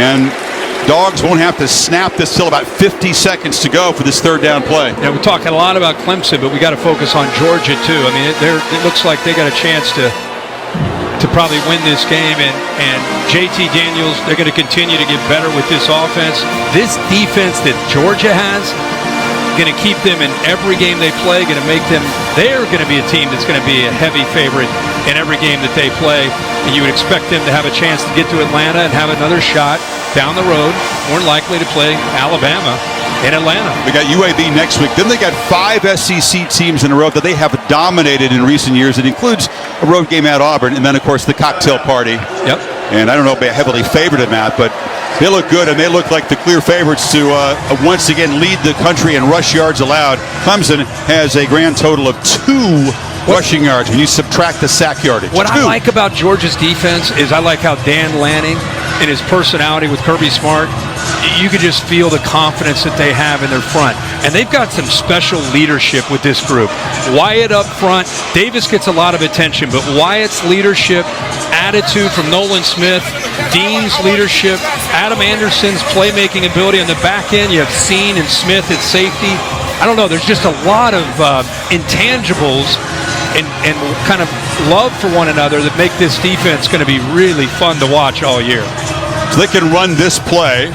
and Dogs won't have to snap this till about 50 seconds to go for this third down play. Yeah, we're talking a lot about Clemson, but we got to focus on Georgia too. I mean, it looks like they got a chance to probably win this game, and JT Daniels, they're going to continue to get better with this offense. This defense that Georgia has, going to keep them in every game they play, going to make them, they're going to be a team that's going to be a heavy favorite in every game that they play, and you would expect them to have a chance to get to Atlanta and have another shot down the road, more likely to play Alabama in Atlanta. They got UAB next week. Then they got 5 SEC teams in a row that they have dominated in recent years. It includes a road game at Auburn, and then, of course, the cocktail party. Yep. And I don't know if they're heavily favored in that, but they look good, and they look like the clear favorites to once again lead the country in rush yards allowed. Clemson has a grand total of 2 rushing yards when you subtract the sack yardage. What I like about Georgia's defense is I like how Dan Lanning and his personality with Kirby Smart, you could just feel the confidence that they have in their front. And they've got some special leadership with this group. Wyatt up front, Davis gets a lot of attention, but Wyatt's leadership, attitude from Nolan Smith, Dean's leadership, Adam Anderson's playmaking ability on the back end. You have Seen and Smith at safety. I don't know, there's just a lot of intangibles and kind of love for one another that make this defense going to be really fun to watch all year. So they can run this play.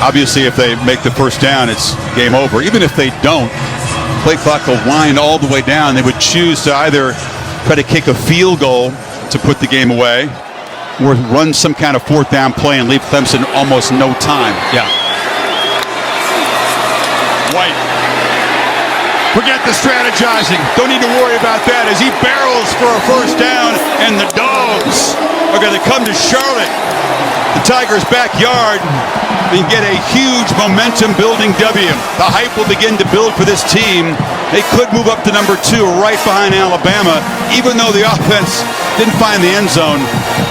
Obviously, if they make the first down, it's game over. Even if they don't, play clock will wind all the way down. They would choose to either try to kick a field goal to put the game away or run some kind of fourth down play and leave Clemson almost no time. Yeah. White. Forget the strategizing. Don't need to worry about that as he barrels for a first down, and the Dogs are going to come to Charlotte, the Tigers' backyard, and get a huge momentum-building W. The hype will begin to build for this team. They could move up to number 2 right behind Alabama, even though the offense didn't find the end zone.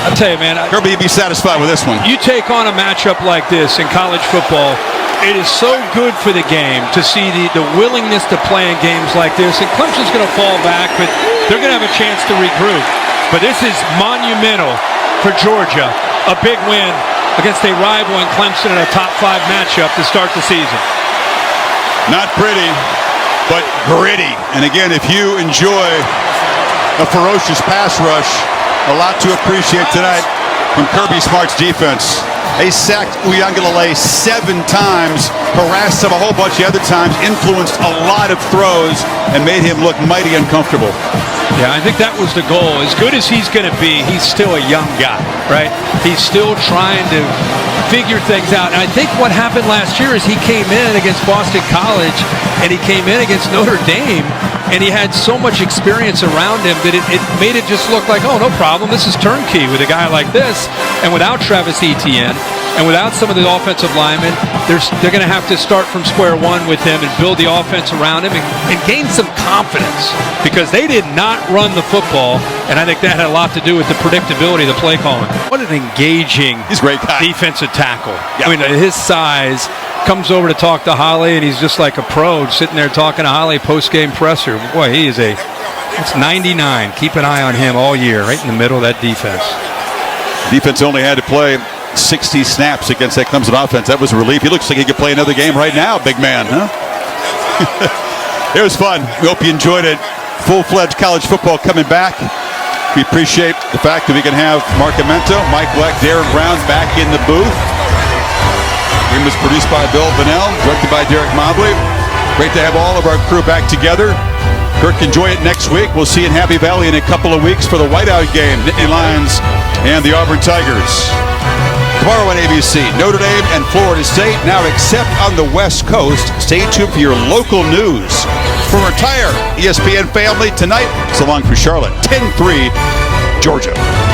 I'll tell you, man. Kirby, you'd be satisfied with this one. You take on a matchup like this in college football, it is so good for the game to see the willingness to play in games like this. And Clemson's going to fall back, but they're going to have a chance to regroup. But this is monumental for Georgia. A big win against a rival in Clemson in a top 5 matchup to start the season. Not pretty, but gritty. And again, if you enjoy a ferocious pass rush, a lot to appreciate tonight from Kirby Smart's defense. They sacked Uyangalele 7 times, harassed him a whole bunch of other times, influenced a lot of throws, and made him look mighty uncomfortable. Yeah, I think that was the goal. As good as he's going to be, he's still a young guy, right? He's still trying to figure things out. And I think what happened last year is he came in against Boston College and he came in against Notre Dame, and he had so much experience around him that it made it just look like, oh, no problem. This is turnkey with a guy like this. And without Travis Etienne and without some of the offensive linemen, they're going to have to start from square one with him and build the offense around him and gain some confidence, because they did not run the football, and I think that had a lot to do with the predictability of the play calling. What an engaging defensive tackle. Yep. I mean, his size, comes over to talk to Holly, and he's just like a pro sitting there talking to Holly post-game presser. Boy, it's 99. Keep an eye on him all year, right in the middle of that defense. Defense only had to play 60 snaps against that Clemson offense. That was a relief. He looks like he could play another game right now, big man, huh? It was fun. We hope you enjoyed it. Full-fledged college football coming back. We appreciate the fact that we can have Mark Amento, Mike Black, Darren Brown back in the booth. The game was produced by Bill Bonnell, directed by Derek Mobley. Great to have all of our crew back together. Kirk, enjoy it next week. We'll see you in Happy Valley in a couple of weeks for the Whiteout game, Nittany Lions and the Auburn Tigers. Tomorrow on ABC, Notre Dame and Florida State, now except on the West Coast. Stay tuned for your local news. From our entire ESPN family tonight, so long for Charlotte, 10-3, Georgia.